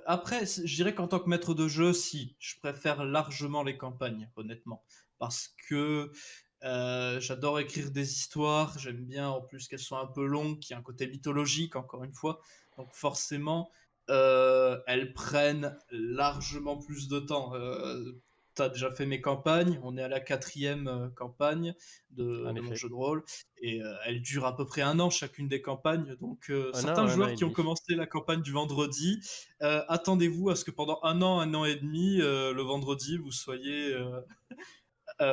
Après, je dirais qu'en tant que maître de jeu, si, je préfère largement les campagnes, honnêtement. Parce que j'adore écrire des histoires, j'aime bien en plus qu'elles soient un peu longues, qu'il y ait un côté mythologique, encore une fois. Donc forcément, elles prennent largement plus de temps. Tu as déjà fait mes campagnes, on est à la 4e campagne en de mon effet. jeu de rôle, et elles durent à peu près 1 an chacune des campagnes. Donc certains Un an joueurs et qui ont demi. commencé la campagne du vendredi, attendez-vous à ce que pendant un an et demi, le vendredi, vous soyez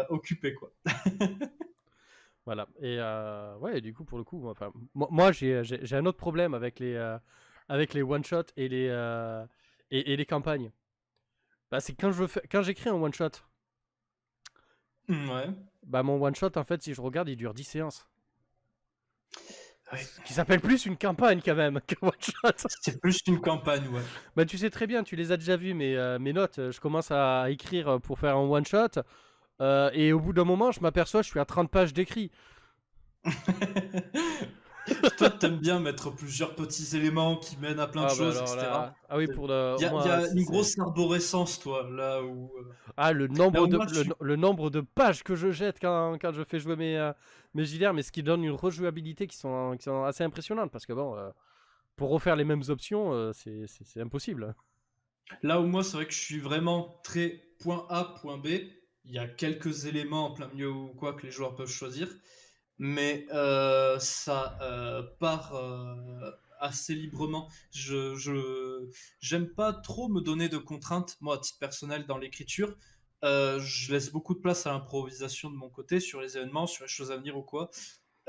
occupé, quoi. Voilà. Et ouais, du coup, pour le coup, enfin, moi j'ai un autre problème avec les one-shots et les campagnes. Bah, c'est quand j'écris un one-shot, Ouais. bah, mon one-shot, en fait, si je regarde, il dure 10 séances. Ouais. Ce qui s'appelle plus une campagne, quand même, qu'un one-shot. C'est plus une campagne, ouais. Bah, tu sais très bien, tu les as déjà vus, mes notes. Je commence à écrire pour faire un one-shot. Et au bout d'un moment, je m'aperçois, je suis à 30 pages d'écrit. Toi, t'aimes bien mettre plusieurs petits éléments qui mènent à plein de Ah bah choses, alors etc. là, ah oui pour le Il y moi a une grosse arborescence, toi, ah là où de moi, je suis... le nombre de pages que je jette quand je fais jouer mes JDR, mais ce qui donne une rejouabilité qui sont assez impressionnantes parce que bon pour refaire les mêmes options c'est impossible. Là où moi, c'est vrai que je suis vraiment très point A, point B. Il y a quelques éléments en plein milieu ou quoi que les joueurs peuvent choisir, mais ça part assez librement. J'aime pas trop me donner de contraintes, moi, à titre personnel, dans l'écriture. Je laisse beaucoup de place à l'improvisation de mon côté sur les événements, sur les choses à venir ou quoi.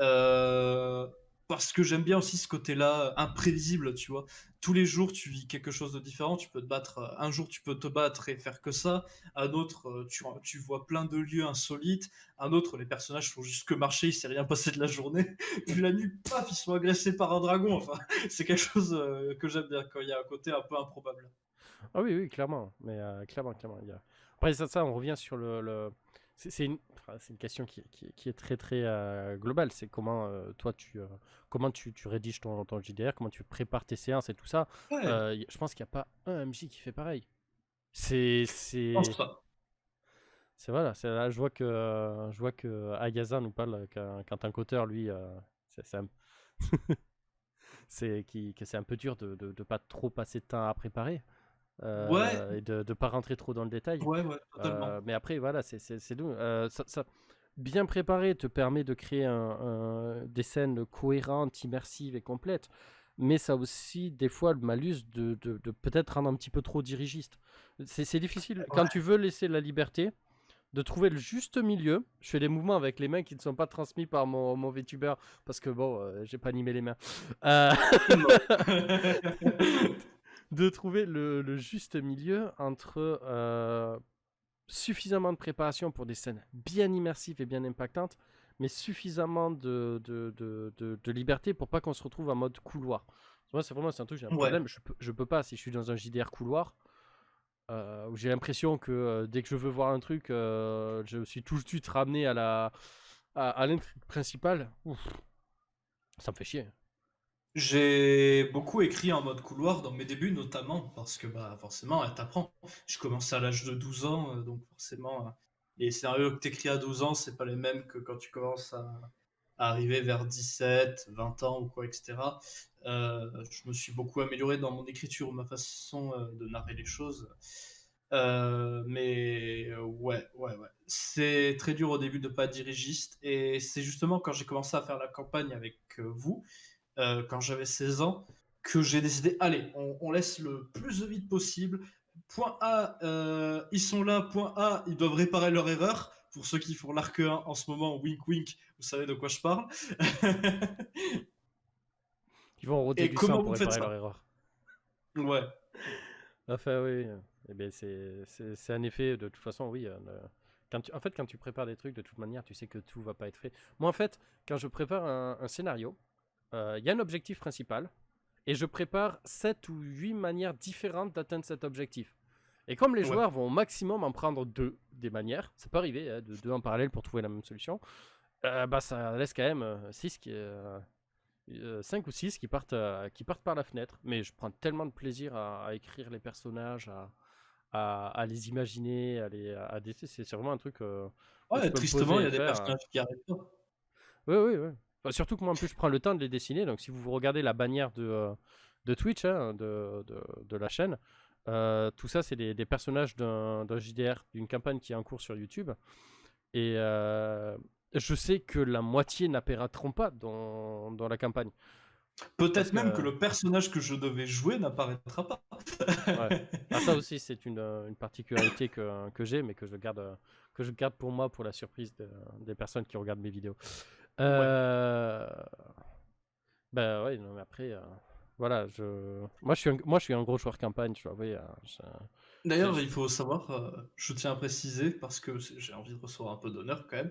Euh, Parce que j'aime bien aussi ce côté-là imprévisible, tu vois. Tous les jours, tu vis quelque chose de différent. Tu peux te battre. Un jour, tu peux te battre et faire que ça. Un autre, tu vois plein de lieux insolites. Un autre, les personnages font juste que marcher. Il s'est rien passé de la journée. Puis la nuit, paf, ils sont agressés par un dragon. Enfin, c'est quelque chose que j'aime bien quand il y a un côté un peu improbable. Ah oui, oui, clairement. Mais clairement. Après, ça, on revient sur c'est une question qui est très, très globale. C'est comment, toi, comment tu rédiges ton JDR, comment tu prépares tes séances et tout ça. Ouais, Je pense qu'il n'y a pas un MJ qui fait pareil. C'est, je pense c'est, pas. voilà. Là, je vois que Ayaza nous parle qu'un tankoteur, lui, c'est un, que c'est un peu dur de pas trop passer de temps à préparer. Ouais, Et de ne pas rentrer trop dans le détail. ouais, totalement. Mais après, voilà, c'est doux. Bien préparé te permet de créer des scènes cohérentes, immersives et complètes. Mais ça a aussi, des fois, le malus de peut-être rendre un petit peu trop dirigiste. C'est difficile. Quand Ouais. tu veux laisser la liberté, de trouver le juste milieu. Je fais des mouvements avec les mains qui ne sont pas transmis par mon VTuber parce que bon, j'ai pas animé les mains. Euh, de trouver le juste milieu entre suffisamment de préparation pour des scènes bien immersives et bien impactantes, mais suffisamment de liberté pour pas qu'on se retrouve en mode couloir. Moi, c'est vraiment un truc, j'ai un Ouais. problème. Je peux pas, si je suis dans un JDR couloir, où j'ai l'impression que dès que je veux voir un truc, je suis tout de suite ramené à l'intrigue principale. Ouf, ça me fait chier. J'ai beaucoup écrit en mode couloir dans mes débuts, notamment parce que bah, forcément, t'apprends. Je commençais à l'âge de 12 ans, donc forcément, les scénarios que t'écris à 12 ans, c'est pas les mêmes que quand tu commences à arriver vers 17, 20 ans ou quoi, etc. Je me suis beaucoup amélioré dans mon écriture, ma façon de narrer les choses. Ouais. C'est très dur au début de pas être dirigiste, et c'est justement quand j'ai commencé à faire la campagne avec vous quand j'avais 16 ans, que j'ai décidé, allez, on laisse le plus vite possible. Point A, ils sont là. Point A, ils doivent réparer leur erreur. Pour ceux qui font l'arc 1 en ce moment, wink wink, vous savez de quoi je parle. Ils vont roter Et du sang comment pour vous faites réparer ça? leur erreur. Ouais, Enfin, oui. Eh bien, c'est un effet, de toute façon, oui. En fait, quand tu prépares des trucs, de toute manière, tu sais que tout va pas être fait. Moi, en fait, quand je prépare un scénario, il y a un objectif principal, et je prépare 7 ou 8 manières différentes d'atteindre cet objectif. Et comme les ouais, joueurs vont au maximum en prendre deux des manières, ça peut arriver, de deux en parallèle pour trouver la même solution, bah ça laisse quand même 5 ou 6 qui partent par la fenêtre. Mais je prends tellement de plaisir à écrire les personnages, à les imaginer, c'est vraiment un truc où je ouais. peux me Tristement, poser il et y le a des faire. personnages qui arrivent pas. Oui, oui, oui. Enfin, surtout que moi, en plus, je prends le temps de les dessiner. Donc, si vous regardez la bannière de Twitch, hein, de la chaîne, tout ça, c'est des personnages d'un JDR, d'une campagne qui est en cours sur YouTube. Et je sais que la moitié n'apparaîtront pas dans la campagne. Parce Peut-être même que que, le personnage que je devais jouer n'apparaîtra pas. ouais. Ah, ça aussi, c'est une particularité que j'ai, mais que je garde pour moi, pour la surprise des personnes qui regardent mes vidéos. Ouais. Euh, Bah ouais, non, mais après, voilà, moi, je suis un gros joueur campagne, tu vois, oui. D'ailleurs, il faut savoir, je tiens à préciser, parce que j'ai envie de recevoir un peu d'honneur quand même,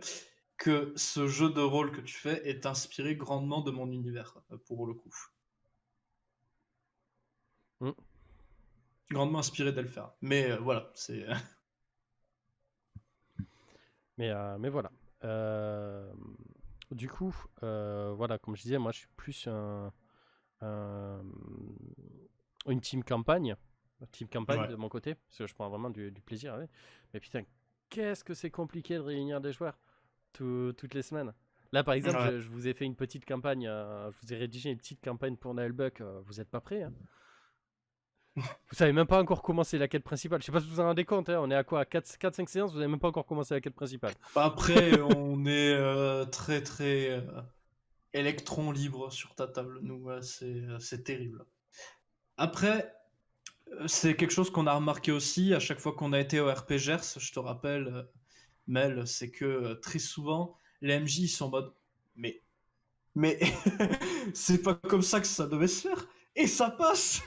que ce jeu de rôle que tu fais est inspiré grandement de mon univers, pour le coup. Mm. Grandement inspiré d'Elfer. Mais voilà, c'est... Mais voilà. Euh, Du coup, voilà, comme je disais, moi je suis plus un- une team campagne. Team campagne Ouais. de mon côté, parce que je prends vraiment du plaisir avec. Mais putain, qu'est-ce que c'est compliqué de réunir des joueurs toutes les semaines. Là, par exemple, Ouais. je vous ai fait une petite campagne, je vous ai rédigé une petite campagne pour Nailbuck, vous n'êtes pas prêts, hein. Vous savez même pas encore commencé la quête principale. Je sais pas si vous en rendez compte, hein, on est à quoi, à 4-5 séances, vous avez même pas encore commencé la quête principale. Après, on est très très électron libre sur ta table, nous, ouais, c'est terrible. Après, c'est quelque chose qu'on a remarqué aussi à chaque fois qu'on a été au RPGers, je te rappelle, Mel, c'est que très souvent, les MJ ils sont en mode mais, mais c'est pas comme ça que ça devait se faire, et ça passe.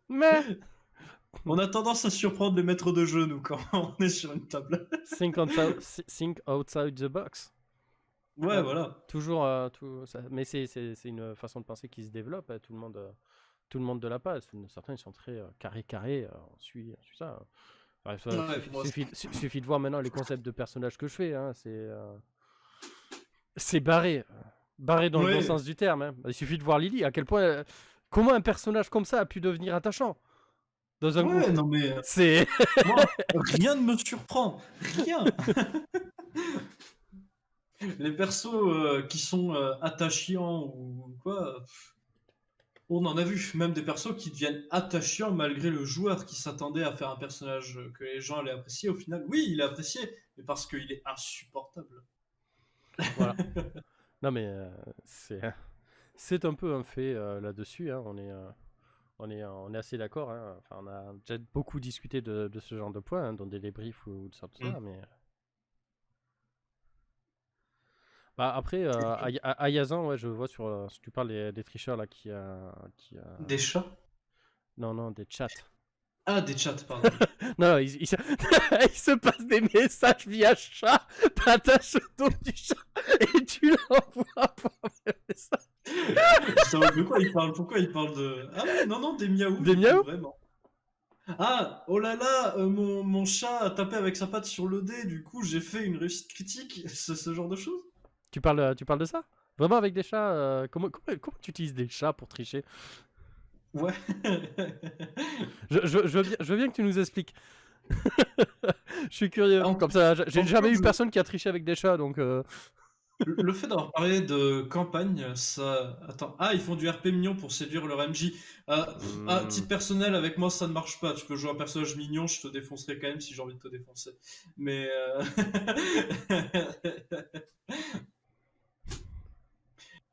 Mais On a tendance à surprendre les maîtres de jeu, nous, quand on est sur une table. think outside the box. Ouais, Ouais, voilà. toujours, mais c'est une façon de penser qui se développe, hein, tout le monde de la passe. Certains ils sont très carré, on suit ça. Ouais, Ouais, moi, suffit de voir maintenant les concepts de personnages que je fais, hein, c'est barré dans le bon ouais, sens du terme, hein. Il suffit de voir Lily, à quel point, comment un personnage comme ça a pu devenir attachant dans un groupe. ouais, non mais C'est moi, rien ne me surprend, rien. Les persos qui sont attachants ou quoi, on en a vu, même des persos qui deviennent attachants malgré le joueur qui s'attendait à faire un personnage que les gens allaient apprécier. Au final, oui, il est apprécié, mais parce qu'il est insupportable. voilà. Non mais c'est un peu un fait là-dessus, hein. On est assez d'accord, hein. Enfin, on a déjà beaucoup discuté de ce genre de points, hein, dans des débriefs ou de ça, tout ça, mais bah, après, à Yazan, ouais, je vois si tu parles des tricheurs là Des chats? non, non, des chats. Ah, des chats, pardon. Non, non, il il se passe des messages via chat, t'attaches au dos du chat et tu l'envoies pour un message. De quoi il parle? Pourquoi il parle de... Ah oui, non, non, des miaou, Des du coup, miaou? vraiment. Ah, oh là là, mon chat a tapé avec sa patte sur le dé, du coup j'ai fait une réussite critique, ce genre de choses. Tu parles de ça? Vraiment avec des chats, comment tu utilises des chats pour tricher? Ouais. Je veux bien que tu nous expliques. Je suis curieux. En, Comme ça, j'ai en jamais fait, eu personne qui a triché avec des chats, donc. le fait d'avoir parlé de campagne, ça... Attends, ah, ils font du RP mignon pour séduire leur MJ. Hmm. Titre personnel, avec moi ça ne marche pas. Tu peux jouer un personnage mignon, je te défoncerai quand même si j'ai envie de te défoncer. Mais...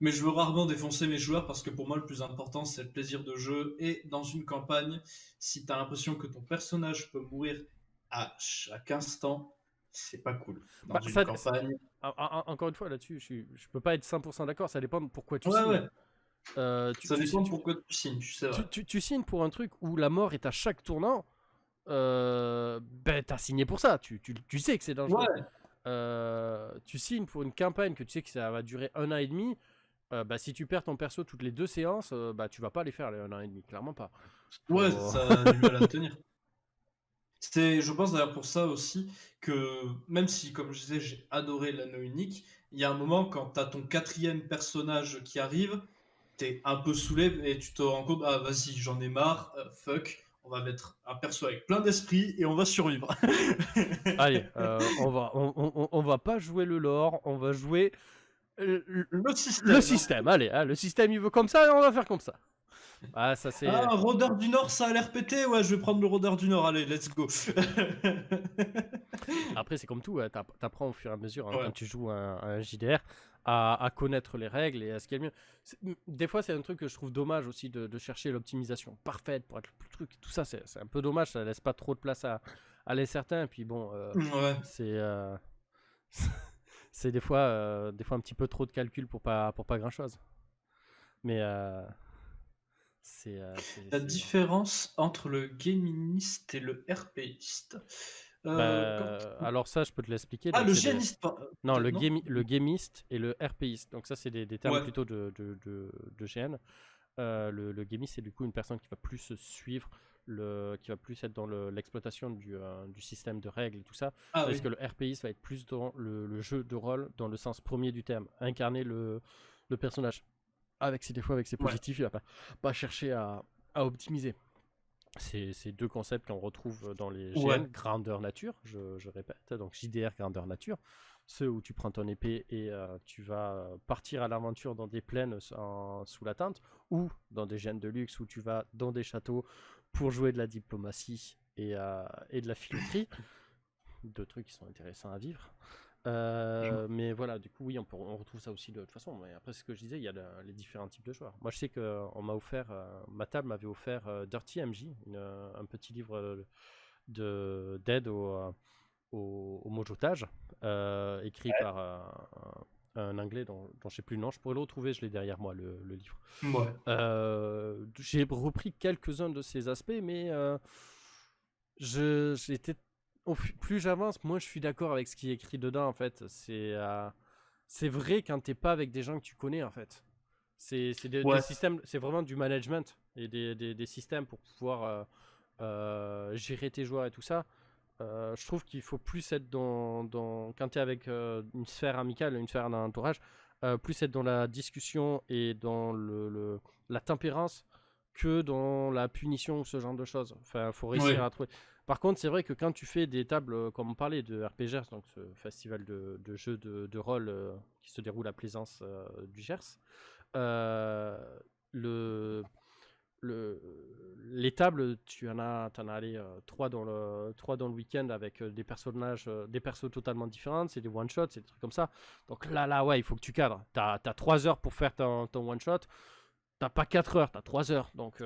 Mais je veux rarement défoncer mes joueurs parce que pour moi le plus important c'est le plaisir de jeu, et dans une campagne, si t'as l'impression que ton personnage peut mourir à chaque instant, c'est pas cool. Dans Bah, une campagne... encore une fois, là-dessus, je peux pas être 100% d'accord. Ça dépend de pourquoi tu Ouais, signes. ouais, Tu, ça tu, dépend de tu, pourquoi tu signes, tu sais, vrai. tu signes pour un truc où la mort est à chaque tournant. Ben, t'as signé pour ça. Tu sais que c'est dangereux. Ouais, Tu signes pour une campagne que tu sais que ça va durer 1 an et demi. Bah, si tu perds ton perso toutes les 2 séances, bah, tu vas pas les faire les 1 an et demi. Clairement pas. ouais, Faut... ça a du mal à tenir. C'est, je pense d'ailleurs pour ça aussi que même si, comme je disais, j'ai adoré l'anneau unique, il y a un moment quand t'as ton quatrième personnage qui arrive, t'es un peu saoulé et tu te rends compte, ah vas-y, j'en ai marre, fuck, on va mettre un perso avec plein d'esprit et on va survivre. Allez, on va pas jouer le lore, on va jouer Le le système, hein. système. Allez, hein, le système il veut comme ça, on va faire comme ça. Ah, ça Ah, c'est. un rôdeur du Nord, ça a l'air pété, ouais, je vais prendre le rôdeur du Nord, allez, let's go. Après, c'est comme tout, hein, t'apprends au fur et à mesure, hein, quand Ouais. tu joues un JDR à connaître les règles et à ce qu'il y a de mieux. Des fois, c'est un truc que je trouve dommage aussi de chercher l'optimisation parfaite pour être le plus truc. Tout ça, c'est un peu dommage, ça laisse pas trop de place à l'incertain. Et puis bon, Ouais. c'est c'est des fois un petit peu trop de calcul pour pas grand chose. Mais La différence entre le gamingiste et le RPiste. alors ça, je peux te l'expliquer. Ah, Donc le c'est des géniste, non, peut-être, non? le gamiste et le RPiste. Donc ça, c'est des termes Ouais. plutôt de GN. Le gamiste, c'est du coup une personne qui va plus suivre qui va plus être dans l'exploitation du système de règles et tout ça, Ah tandis oui. que le RPI va être plus dans le jeu de rôle dans le sens premier du terme, incarner le personnage. Avec ses défauts, avec ses Ouais. positifs, il va pas chercher à optimiser. C'est deux concepts qu'on retrouve dans les Ouais. GN, grandeur nature, je répète, donc JDR grandeur nature, ceux où tu prends ton épée et tu vas partir à l'aventure dans des plaines sous la tente, ou dans des GN de luxe où tu vas dans des châteaux pour jouer de la diplomatie et de la filouterie, deux trucs qui sont intéressants à vivre. Mais voilà, du coup, oui, on retrouve ça aussi de toute façon. Mais après, ce que je disais, il y a les différents types de joueurs. Moi, je sais que ma table m'avait offert Dirty MJ, un petit livre d'aide au mojotage, écrit par un anglais dont je ne sais plus le nom. Je pourrais le retrouver, je l'ai derrière moi, le livre. Ouais. J'ai repris quelques-uns de ces aspects, mais j'étais plus j'avance, moins je suis d'accord avec ce qui est écrit dedans en fait. C'est vrai quand t'es pas avec des gens que tu connais en fait. C'est des Ouais. systèmes, c'est vraiment du management et des systèmes pour pouvoir gérer tes joueurs et tout ça. Je trouve qu'il faut plus être quand t'es avec une sphère amicale, une sphère d'un entourage, plus être dans la discussion et dans la tempérance que dans la punition ou ce genre de choses. Enfin, faut réussir Ouais. à trouver. Par contre, c'est vrai que quand tu fais des tables, comme on parlait de RPGers, donc ce festival de jeux de rôle qui se déroule à Plaisance du Gers, euh, le, les tables, t'en as allé 3 dans le week-end avec des personnages, des persos totalement différents, c'est des one-shots, c'est des trucs comme ça. Donc là, ouais, il faut que tu cadres. T'as 3 heures pour faire ton one-shot. T'as pas 4 heures, t'as 3 heures. Donc,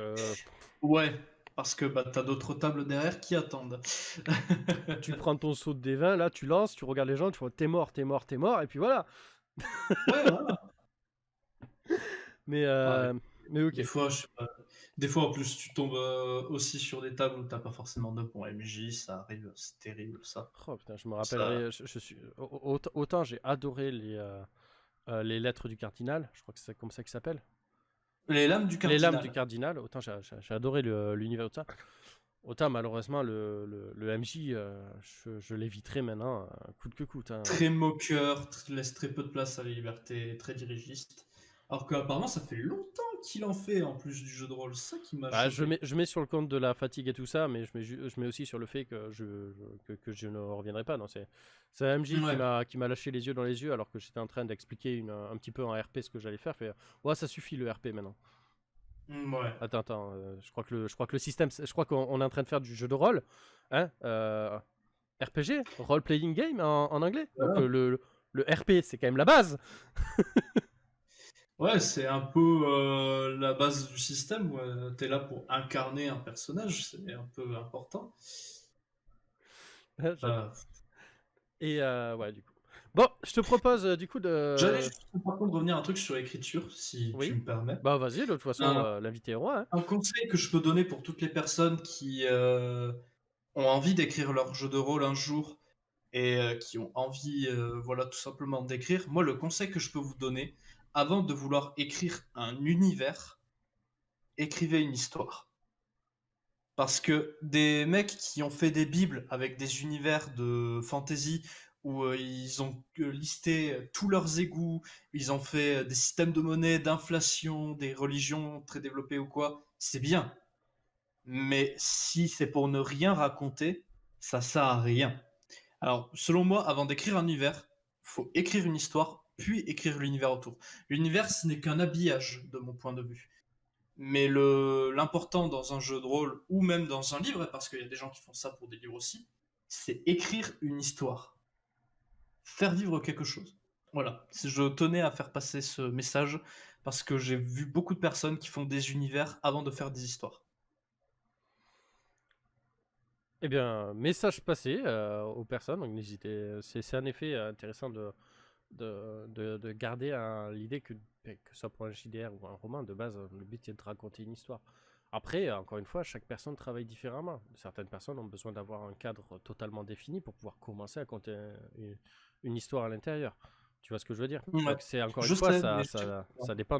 Ouais. Parce que bah, t'as d'autres tables derrière qui attendent. tu prends ton saut de D20, là, tu lances, tu regardes les gens, tu fais t'es mort, t'es mort, t'es mort, et puis voilà. Ouais, voilà. Mais, Ouais. mais ok. Des fois, je sais pas. Des fois, en plus, tu tombes aussi sur des tables où t'as pas forcément de bons MJ, ça arrive, c'est terrible ça. Oh putain, je me Ça... rappellerai. Autant j'ai adoré les lettres du cardinal, je crois que c'est comme ça qu'il s'appelle. Les lames du Les lames du cardinal. cardinal, autant j'ai adoré l'univers de ça. Autant malheureusement le MJ, je l'éviterai maintenant, coûte que coûte. Hein. Très moqueur, laisse très peu de place à la liberté, très dirigiste. Alors qu'apparemment, ça fait longtemps qu'il en fait en plus du jeu de rôle. C'est ça qui m'a Bah, je choqué. mets sur le compte de la fatigue et tout ça, mais je mets aussi sur le fait que que je ne reviendrai pas. C'est un MJ Ouais. qui m'a lâché les yeux dans les yeux alors que j'étais en train d'expliquer un petit peu en RP ce que j'allais faire. Ouais, ça suffit le RP maintenant. Ouais. Attends, je crois que le système, je crois qu'on est en train de faire du jeu de rôle, hein, RPG, role playing game en anglais. Donc Voilà. le RP c'est quand même la base. Ouais, c'est un peu la base du système. Ouais. T'es là pour incarner un personnage, c'est un peu important. J'adore. Euh, Et ouais, du coup. Bon, je te propose du coup J'allais de. juste par contre revenir un truc sur l'écriture, si tu Oui. me permets. Bah vas-y, de toute façon, Un, l'invité est roi. Hein. un conseil que je peux donner pour toutes les personnes qui ont envie d'écrire leur jeu de rôle un jour et qui ont envie, voilà, tout simplement d'écrire. Moi, le conseil que je peux vous donner, avant de vouloir écrire un univers, écrivez une histoire. Parce que des mecs qui ont fait des bibles avec des univers de fantasy où ils ont listé tous leurs égouts, ils ont fait des systèmes de monnaie, d'inflation, des religions très développées ou quoi, c'est bien. Mais si c'est pour ne rien raconter, ça sert à rien. Alors, selon moi, avant d'écrire un univers, faut écrire une histoire, puis écrire l'univers autour. L'univers, ce n'est qu'un habillage, de mon point de vue. Mais l'important dans un jeu de rôle, ou même dans un livre, parce qu'il y a des gens qui font ça pour des livres aussi, c'est écrire une histoire. Faire vivre quelque chose. Voilà. Je tenais à faire passer ce message, parce que j'ai vu beaucoup de personnes qui font des univers avant de faire des histoires. Eh bien, message passé aux personnes, donc n'hésitez. C'est un effet intéressant de garder l'idée que ce soit pour un JDR ou un roman, de base, le but est de raconter une histoire. Après, encore une fois, chaque personne travaille différemment. Certaines personnes ont besoin d'avoir un cadre totalement défini pour pouvoir commencer à compter une histoire à l'intérieur. Tu vois ce que je veux dire? Ouais. Donc c'est encore une Je fois, sais, mais ça dépend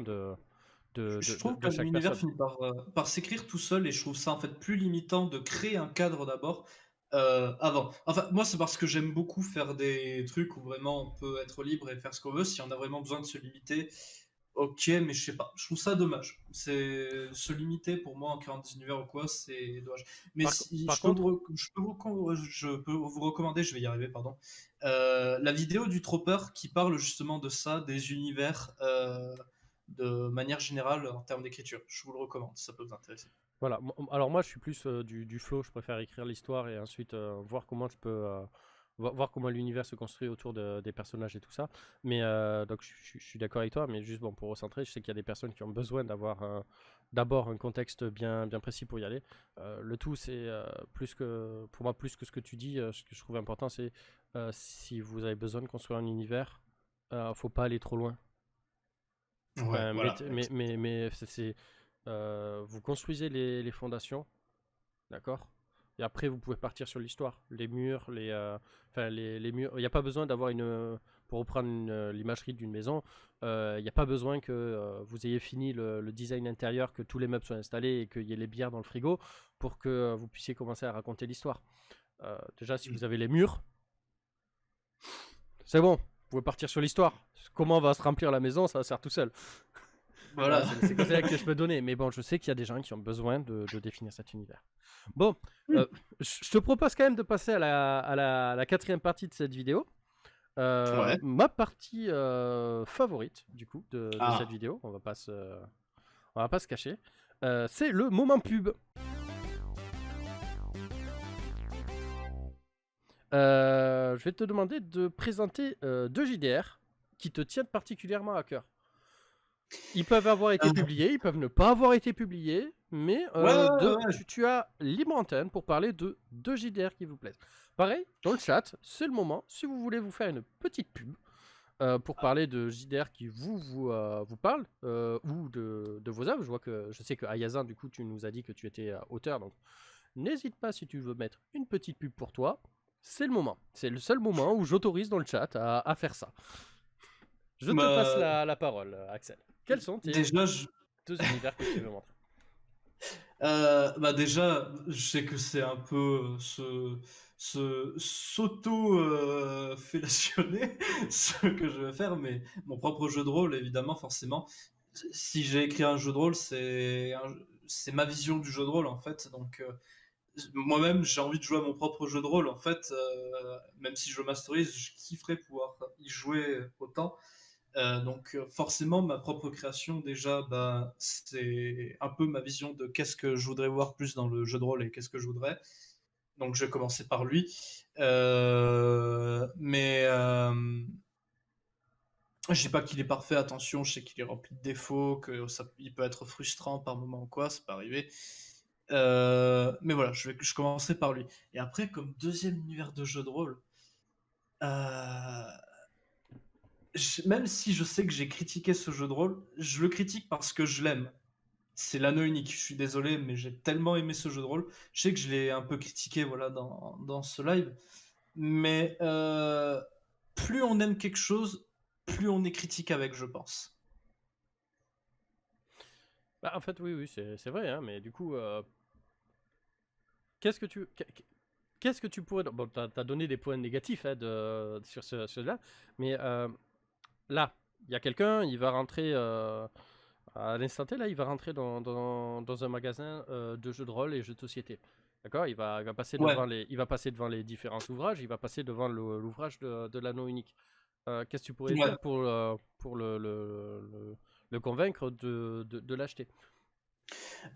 Je trouve que de chaque l'univers personne. finit par s'écrire tout seul et je trouve ça en fait plus limitant de créer un cadre d'abord avant. Enfin, moi, c'est parce que j'aime beaucoup faire des trucs où vraiment on peut être libre et faire ce qu'on veut. Si on a vraiment besoin de se limiter, ok, mais je sais pas. Je trouve ça dommage. C'est se limiter pour moi en créant des univers ou quoi, c'est dommage. Mais si Par contre, je peux vous recommander, je vais y arriver, pardon, la vidéo du Tropper qui parle justement de ça, des univers. De manière générale en termes d'écriture. Je vous le recommande, ça peut vous intéresser. voilà. Alors moi, je suis plus du flow. Je préfère écrire l'histoire et ensuite voir comment je peux voir comment l'univers se construit autour des personnages et tout ça. Mais donc je suis d'accord avec toi. Mais juste bon pour recentrer, je sais qu'il y a des personnes qui ont besoin d'avoir d'abord un contexte bien précis pour y aller. Le tout, c'est plus que pour moi plus que ce que tu dis. Ce que je trouve important, c'est si vous avez besoin de construire un univers, faut pas aller trop loin. Ouais, voilà. Mais vous construisez les fondations, d'accord? Et après, vous pouvez partir sur l'histoire. Les murs, les murs. Il n'y a pas besoin d'avoir pour reprendre l'imagerie d'une maison, il n'y a pas besoin que vous ayez fini le design intérieur, que tous les meubles soient installés et qu'il y ait les bières dans le frigo pour que vous puissiez commencer à raconter l'histoire. Déjà, si vous avez les murs, c'est bon. Vous pouvez partir sur l'histoire. Comment va se remplir la maison, ça va se faire tout seul. Voilà, Voilà. c'est les conseils que je peux donner. Mais bon, je sais qu'il y a des gens qui ont besoin de définir cet univers. Bon, je te propose quand même de passer à la quatrième partie de cette vidéo. Ouais. Ma partie favorite, du coup, de cette Ah. vidéo, on va pas se cacher, c'est le moment pub. Je vais te demander de présenter deux JDR qui te tiennent particulièrement à cœur. Ils peuvent avoir été publiés, ils peuvent ne pas avoir été publiés, mais Ouais. tu as libre antenne pour parler de deux JDR qui vous plaisent. Pareil, dans le chat, c'est le moment, si vous voulez vous faire une petite pub pour parler de JDR qui vous parlent, ou de vos œuvres. Je sais que Ayazin, du coup, tu nous as dit que tu étais auteur, donc n'hésite pas si tu veux mettre une petite pub pour toi. C'est le moment. C'est le seul moment où j'autorise dans le chat à faire ça. Je te passe Bah, la parole, Axel. Quels sont tes déjà, deux univers que tu veux montrer? bah déjà, je sais que c'est un peu s'auto-fellationner ce que je vais faire, mais mon propre jeu de rôle, évidemment, forcément. Si j'ai écrit un jeu de rôle, c'est ma vision du jeu de rôle, en fait. Donc, moi-même, j'ai envie de jouer à mon propre jeu de rôle, en fait. Même si je le masterise, je kifferais pouvoir y jouer autant. Donc forcément, ma propre création, déjà, bah, c'est un peu ma vision de qu'est-ce que je voudrais voir plus dans le jeu de rôle et qu'est-ce que je voudrais. Donc je vais commencer par lui. Mais je dis pas qu'il est parfait, attention, je sais qu'il est rempli de défauts, il peut être frustrant par moment ou quoi, ça peut arriver. Mais voilà, je commencerai par lui. Et après, comme deuxième univers de jeu de rôle, euh, même si je sais que j'ai critiqué ce jeu de rôle, je le critique parce que je l'aime. C'est l'anneau unique. Je suis désolé, mais j'ai tellement aimé ce jeu de rôle. Je sais que je l'ai un peu critiqué voilà, dans ce live. Mais plus on aime quelque chose, plus on est critique avec, je pense. Bah, en fait, oui, c'est vrai, hein, mais du coup, qu'est-ce que tu. Qu'est-ce que tu pourrais. Bon, t'as donné des points négatifs hein, sur cela, mais là, il y a quelqu'un, il va rentrer à l'instant T, là, il va rentrer dans un magasin de jeux de rôle et jeux de société. D'accord, il va passer Ouais. devant les différents ouvrages, il va passer devant l'ouvrage de l'anneau unique. Qu'est-ce que tu pourrais Ouais. dire pour le convaincre de l'acheter?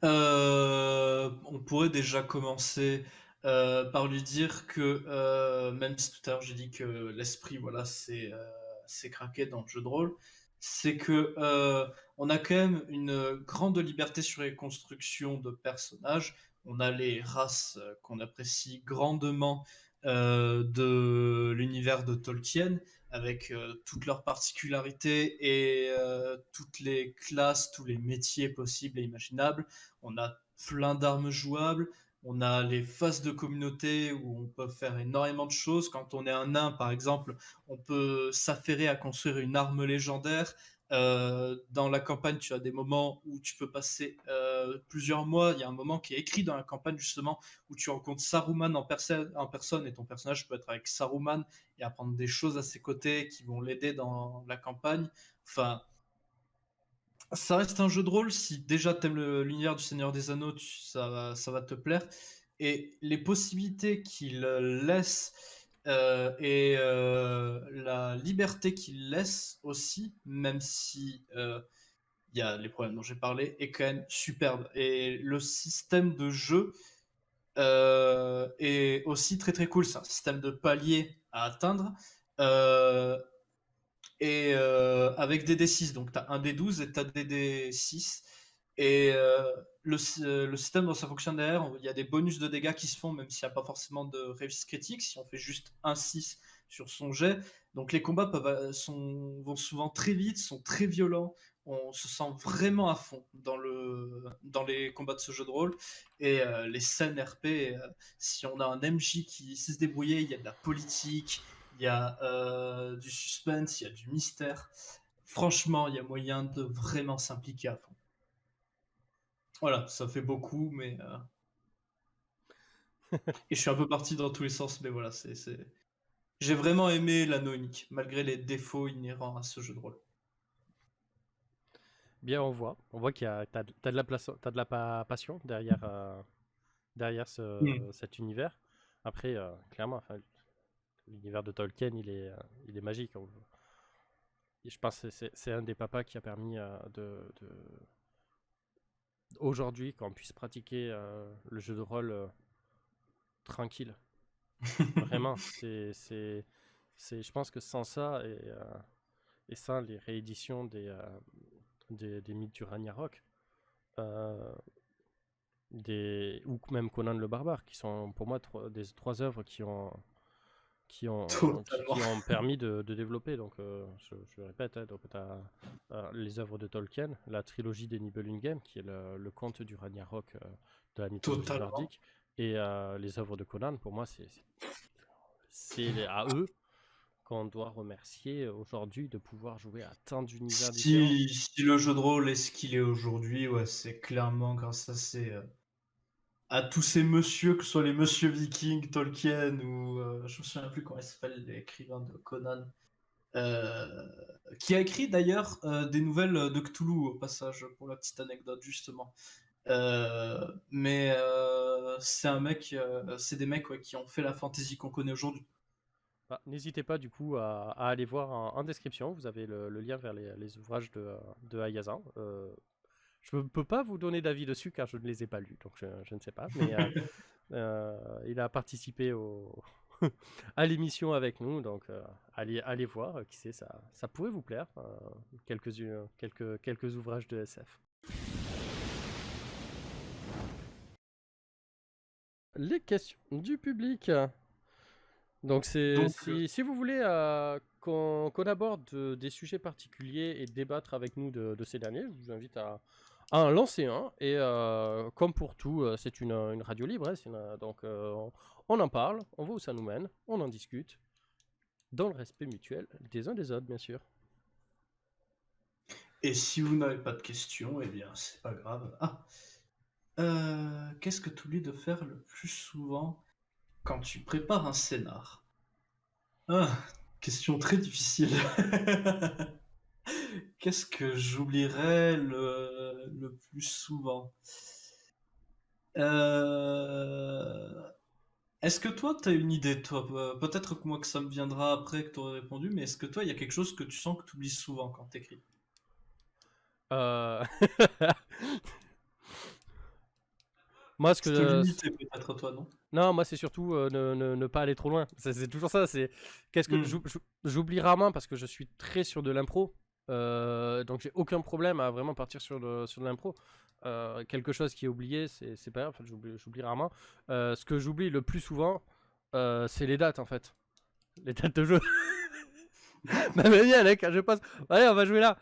On pourrait déjà commencer par lui dire que, même si tout à l'heure j'ai dit que l'esprit, voilà, c'est craqué dans le jeu de rôle, c'est que on a quand même une grande liberté sur les constructions de personnages. On a les races qu'on apprécie grandement de l'univers de Tolkien, avec toutes leurs particularités et toutes les classes, tous les métiers possibles et imaginables. On a plein d'armes jouables, on a les phases de communauté où on peut faire énormément de choses. Quand on est un nain, par exemple, on peut s'affairer à construire une arme légendaire. Dans la campagne, tu as des moments où tu peux passer plusieurs mois. Il y a un moment qui est écrit dans la campagne, justement, où tu rencontres Saruman en personne, et ton personnage peut être avec Saruman et apprendre des choses à ses côtés qui vont l'aider dans la campagne. Enfin, ça reste un jeu de rôle. Si déjà t'aimes l'univers du Seigneur des Anneaux, ça va te plaire. Et les possibilités qu'il laisse et la liberté qu'il laisse aussi, même si il y a les problèmes dont j'ai parlé, est quand même superbe. Et le système de jeu est aussi très très cool. C'est un système de paliers à atteindre. Euh, et avec des D6. Donc, tu as un D12 et tu as des D6. Et le système dont ça fonctionne derrière, il y a des bonus de dégâts qui se font, même s'il n'y a pas forcément de réussite critique, si on fait juste un 6 sur son jet. Donc, les combats vont souvent très vite, sont très violents. On se sent vraiment à fond dans les combats de ce jeu de rôle. Et les scènes RP, si on a un MJ qui sait se débrouiller, il y a de la politique, il y a du suspense, il y a du mystère. Franchement, il y a moyen de vraiment s'impliquer à fond. Voilà, ça fait beaucoup, mais... Et je suis un peu parti dans tous les sens, mais voilà, j'ai vraiment aimé l'anneau unique, malgré les défauts inhérents à ce jeu de rôle. Bien, on voit qu'il y a, t'as de la t'as de la passion derrière, derrière cet univers. Après, clairement, enfin, l'univers de Tolkien, il est magique. Et je pense que c'est un des papas qui a permis aujourd'hui qu'on puisse pratiquer le jeu de rôle tranquille. Vraiment, je pense que sans ça et sans les rééditions des mythes du Ragnarok, ou même Conan le Barbare, qui sont pour moi des trois œuvres qui ont permis de développer. Donc, je répète, hein, donc tu as les œuvres de Tolkien, la trilogie des Nibelungen, qui est le conte du Ragnarok de la mythologie Totalement. nordique, et les œuvres de Conan, pour moi, c'est à eux qu'on doit remercier aujourd'hui de pouvoir jouer à tant d'univers différents. Si le jeu de rôle est ce qu'il est aujourd'hui, ouais, c'est clairement grâce à tous ces messieurs, que ce soit les messieurs vikings, Tolkien, ou je me souviens plus comment il s'appelle, l'écrivain de Conan, qui a écrit d'ailleurs des nouvelles de Cthulhu, au passage, pour la petite anecdote, justement. Mais c'est des mecs, ouais, qui ont fait la fantasy qu'on connaît aujourd'hui. Bah, n'hésitez pas du coup à aller voir en description, vous avez le lien vers les ouvrages de Hayazan. Je ne peux pas vous donner d'avis dessus car je ne les ai pas lus, donc je ne sais pas, mais il a participé à l'émission avec nous, donc allez voir, qui sait, ça pourrait vous plaire, quelques ouvrages de SF. Les questions du public. Donc, Donc, si vous voulez qu'on aborde des sujets particuliers et débattre avec nous de ces derniers, je vous invite à en lancer un. Et comme pour tout, c'est une radio libre. Hein, donc, on en parle, on voit où ça nous mène, on en discute, dans le respect mutuel des uns des autres, bien sûr. et si vous n'avez pas de questions, eh bien, c'est pas grave. Qu'est-ce que tu oublies de faire le plus souvent quand tu prépares un scénar? Ah, question très difficile. Qu'est-ce que j'oublierais le plus souvent? Euh, Est-ce que toi, tu as une idée, toi? Peut-être que moi que ça me viendra après que tu aurais répondu, mais est-ce que toi, il y a quelque chose que tu sens que tu oublies souvent quand tu écris? Euh... Moi, ce C'est te que limiter peut-être toi, non? non, moi c'est surtout ne pas aller trop loin. C'est toujours ça. C'est qu'est-ce que j'oublie rarement parce que je suis très sur de l'impro. Donc j'ai aucun problème à vraiment partir sur de l'impro. Quelque chose qui est oublié, c'est pas grave. En fait, j'oublie rarement. Ce que j'oublie le plus souvent, c'est les dates en fait. Les dates de jeu. Bah mais bien, mec, je passe. Allez, on va jouer là.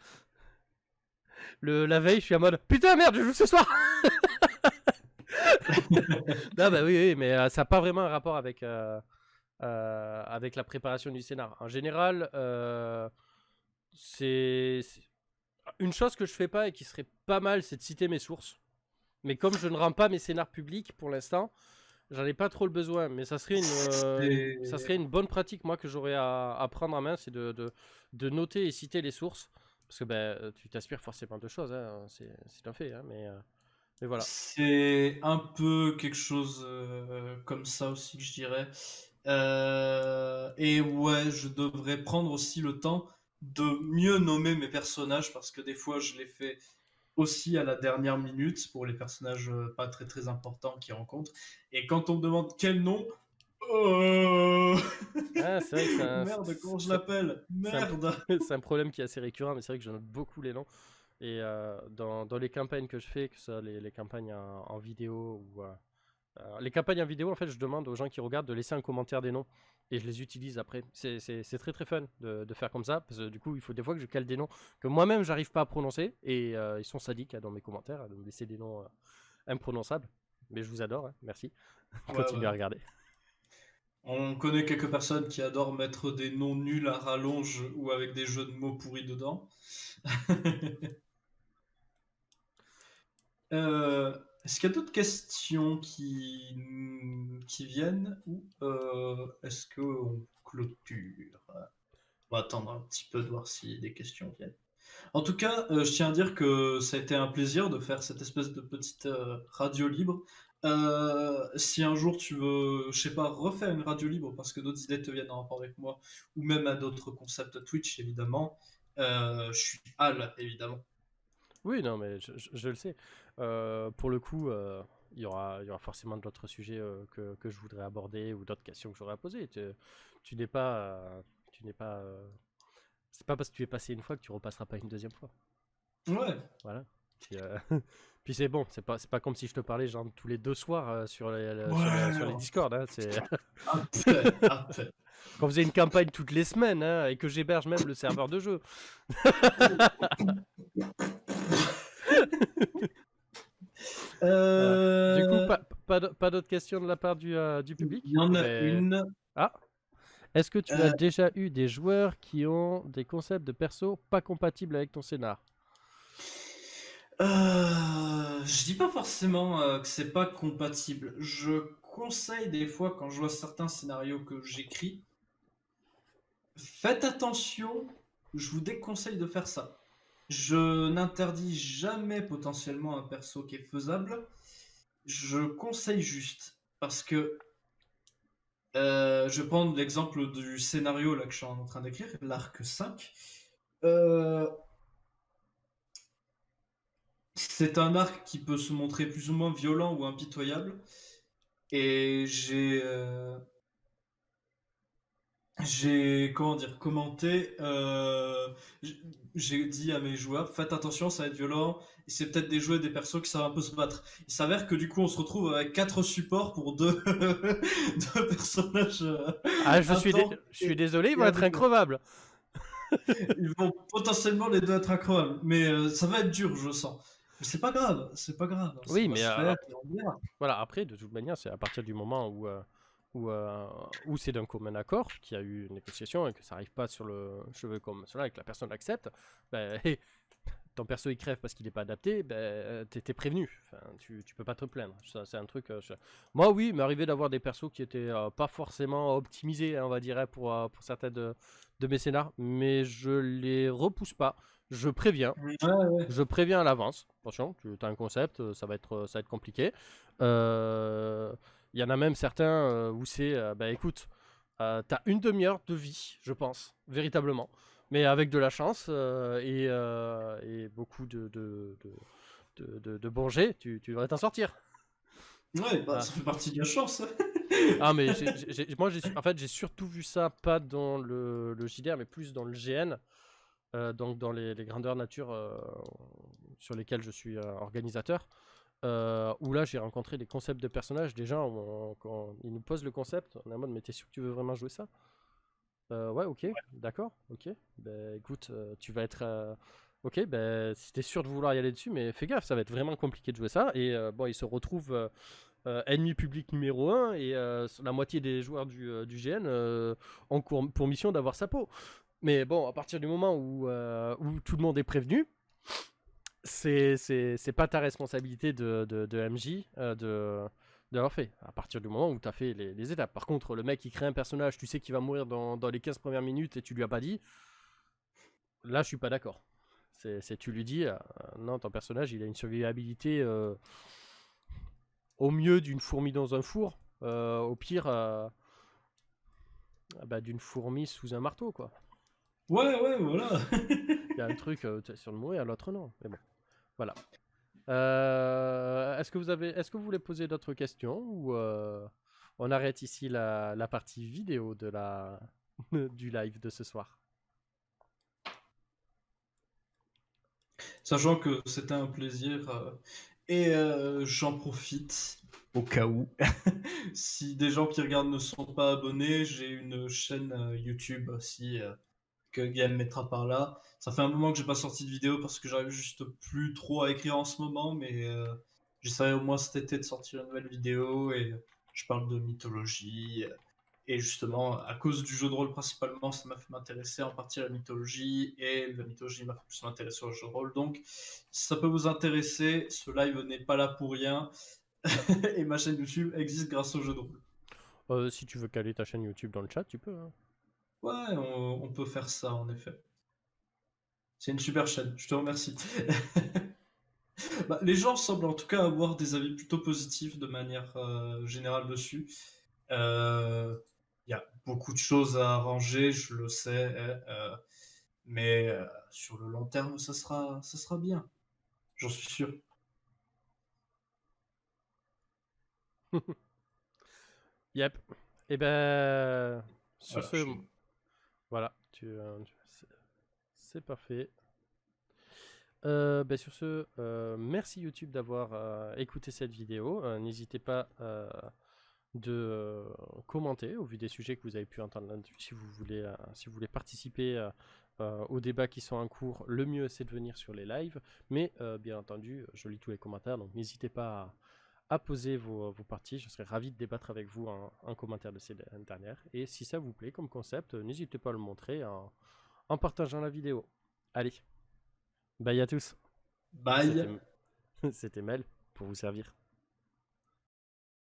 La veille, je suis en mode putain merde, je joue ce soir. Non, bah oui, mais ça n'a pas vraiment un rapport avec la préparation du scénar. En général, c'est une chose que je fais pas et qui serait pas mal, c'est de citer mes sources. Mais comme je ne rends pas mes scénars publics pour l'instant, j'en ai pas trop le besoin. Mais ça serait ça serait une bonne pratique, moi, que j'aurais à prendre en main, c'est de noter et citer les sources. Parce que tu t'inspires forcément de choses, hein, c'est un fait. Hein, mais voilà. C'est un peu quelque chose comme ça aussi que je dirais. Et ouais, je devrais prendre aussi le temps de mieux nommer mes personnages parce que des fois je les fais aussi à la dernière minute pour les personnages pas très très importants qu'ils rencontrent. Et quand on me demande quel nom, Ah, c'est vrai que merde, comment je l'appelle? Merde. c'est un problème qui est assez récurrent, mais c'est vrai que je note beaucoup les noms. Et dans les campagnes que je fais, que ce soit les campagnes en vidéo ou les campagnes en vidéo, en fait, je demande aux gens qui regardent de laisser un commentaire des noms et je les utilise après. C'est très très fun de faire comme ça parce que du coup, il faut des fois que je cale des noms que moi-même j'arrive pas à prononcer et ils sont sadiques dans mes commentaires de me laisser des noms imprononçables. Mais je vous adore, hein, merci. Continuez Ouais. à regarder. On connaît quelques personnes qui adorent mettre des noms nuls à rallonge ou avec des jeux de mots pourris dedans. Est-ce qu'il y a d'autres questions qui viennent ou est-ce qu'on clôture? On va attendre un petit peu de voir si des questions viennent. En tout cas, je tiens à dire que ça a été un plaisir de faire cette espèce de petite radio libre. Si un jour tu veux, je sais pas, refaire une radio libre parce que d'autres idées te viennent en rapport avec moi, ou même à d'autres concepts Twitch, évidemment, je suis Al, évidemment. Oui, non, mais je le sais. Pour le coup, il y aura forcément d'autres sujets que je voudrais aborder ou d'autres questions que j'aurais à poser. Tu n'es pas, tu n'es pas. C'est pas parce que tu es passé une fois que tu repasseras pas une deuxième fois. Ouais. Voilà. Puis, puis c'est bon. C'est pas comme si je te parlais genre tous les 2 soirs sur les Discord. Hein, Un peu, un peu. Qu'on faisait une campagne toutes les semaines hein, et que j'héberge même le serveur de jeu. Voilà. Du coup, pas d'autres questions de la part du public? Il y en Eh a ben... une. Ah, est-ce que tu as déjà eu des joueurs qui ont des concepts de perso pas compatibles avec ton scénar? Je dis pas forcément que c'est pas compatible. Je conseille des fois quand je vois certains scénarios que j'écris, faites attention, je vous déconseille de faire ça. Je n'interdis jamais potentiellement un perso qui est faisable. Je conseille juste parce que je vais prendre l'exemple du scénario là que je suis en train d'écrire, l'arc 5. C'est un arc qui peut se montrer plus ou moins violent ou impitoyable. Et j'ai comment dire, commenté, j'ai dit à mes joueurs, faites attention, ça va être violent. Et c'est peut-être des joueurs, des persos qui savent un peu se battre. Il s'avère que du coup, on se retrouve avec 4 supports pour 2 deux personnages. Ah, je suis désolé, ils vont être increvables. Ils vont potentiellement les deux être incroyables, mais ça va être dur, je sens. Mais c'est pas grave, c'est pas grave. Oui, Ça va mais se faire, et on verra. voilà, après, de toute manière, c'est à partir du moment où c'est d'un commun accord, qu'il y a eu une négociation et que ça arrive pas sur le cheveu comme cela et que la personne accepte, ben, ton perso il crève parce qu'il n'est pas adapté, ben, t'es prévenu. Enfin, tu peux pas te plaindre. Ça, c'est un truc. Moi, oui, il m'est arrivé d'avoir des persos qui étaient pas forcément optimisés, hein, on va dire, hein, pour certains de mes scénars, mais je les repousse pas. Je préviens. Ouais, ouais. Je préviens à l'avance. Attention, tu as un concept, ça va être compliqué. Il y en a même certains où c'est, bah écoute, t'as une demi-heure de vie, je pense, véritablement. Mais avec de la chance et beaucoup de bons jets, tu devrais t'en sortir. Ouais, bah, ça fait partie de la chance. Ah, mais moi, en fait, j'ai surtout vu ça, pas dans le JDR, mais plus dans le GN. Donc dans les grandeurs nature sur lesquelles je suis organisateur, où là j'ai rencontré des concepts de personnages, des gens quand ils nous posent le concept, on est en mode mais t'es sûr que tu veux vraiment jouer ça? Ouais, ok, d'accord, ok, ben écoute, tu vas être... ok, ben si t'es sûr de vouloir y aller dessus, mais fais gaffe, ça va être vraiment compliqué de jouer ça, et bon, il se retrouve ennemi public numéro 1, et la moitié des joueurs du GN ont pour mission d'avoir sa peau. Mais bon, à partir du moment où tout le monde est prévenu, c'est pas ta responsabilité de MJ de l'avoir fait, à partir du moment où tu as fait les étapes. Par contre, le mec qui crée un personnage, tu sais qu'il va mourir dans les 15 premières minutes et tu lui as pas dit, là je suis pas d'accord. Tu lui dis, non, ton personnage il a une survivabilité au mieux d'une fourmi dans un four, au pire d'une fourmi sous un marteau, quoi. Ouais, voilà. Il y a un truc sur le mourir, l'autre non. Mais bon, voilà. Est-ce que vous voulez poser d'autres questions ou on arrête ici la partie vidéo du live de ce soir? Sachant que c'était un plaisir. Et j'en profite au cas où. Si des gens qui regardent ne sont pas abonnés, j'ai une chaîne YouTube aussi que Guillaume mettra par là. Ça fait un moment que j'ai pas sorti de vidéo parce que j'arrive juste plus trop à écrire en ce moment, mais j'essaierai au moins cet été de sortir une nouvelle vidéo et je parle de mythologie. Et justement, à cause du jeu de rôle principalement, ça m'a fait m'intéresser en partie à la mythologie, et la mythologie m'a fait plus m'intéresser au jeu de rôle. Donc, si ça peut vous intéresser, ce live n'est pas là pour rien, et ma chaîne YouTube existe grâce au jeu de rôle. Si tu veux caler ta chaîne YouTube dans le chat, tu peux, hein. Ouais, on peut faire ça en effet. C'est une super chaîne, je te remercie. Bah, les gens semblent en tout cas avoir des avis plutôt positifs de manière générale dessus. Il y a beaucoup de choses à arranger, je le sais, mais sur le long terme, ça sera bien. J'en suis sûr. Yep. Et ben, sur Voilà, ce, voilà, c'est parfait. Sur ce, merci YouTube d'avoir écouté cette vidéo. N'hésitez pas de commenter au vu des sujets que vous avez pu entendre là-dessus. Si vous voulez participer aux débats qui sont en cours, le mieux c'est de venir sur les lives. Mais bien entendu, je lis tous les commentaires, donc n'hésitez pas à poser vos parties. Je serais ravi de débattre avec vous en commentaire de ces dernières. Et si ça vous plaît comme concept, n'hésitez pas à le montrer en partageant la vidéo. Allez, bye à tous. C'était bye. c'était Mel pour vous servir.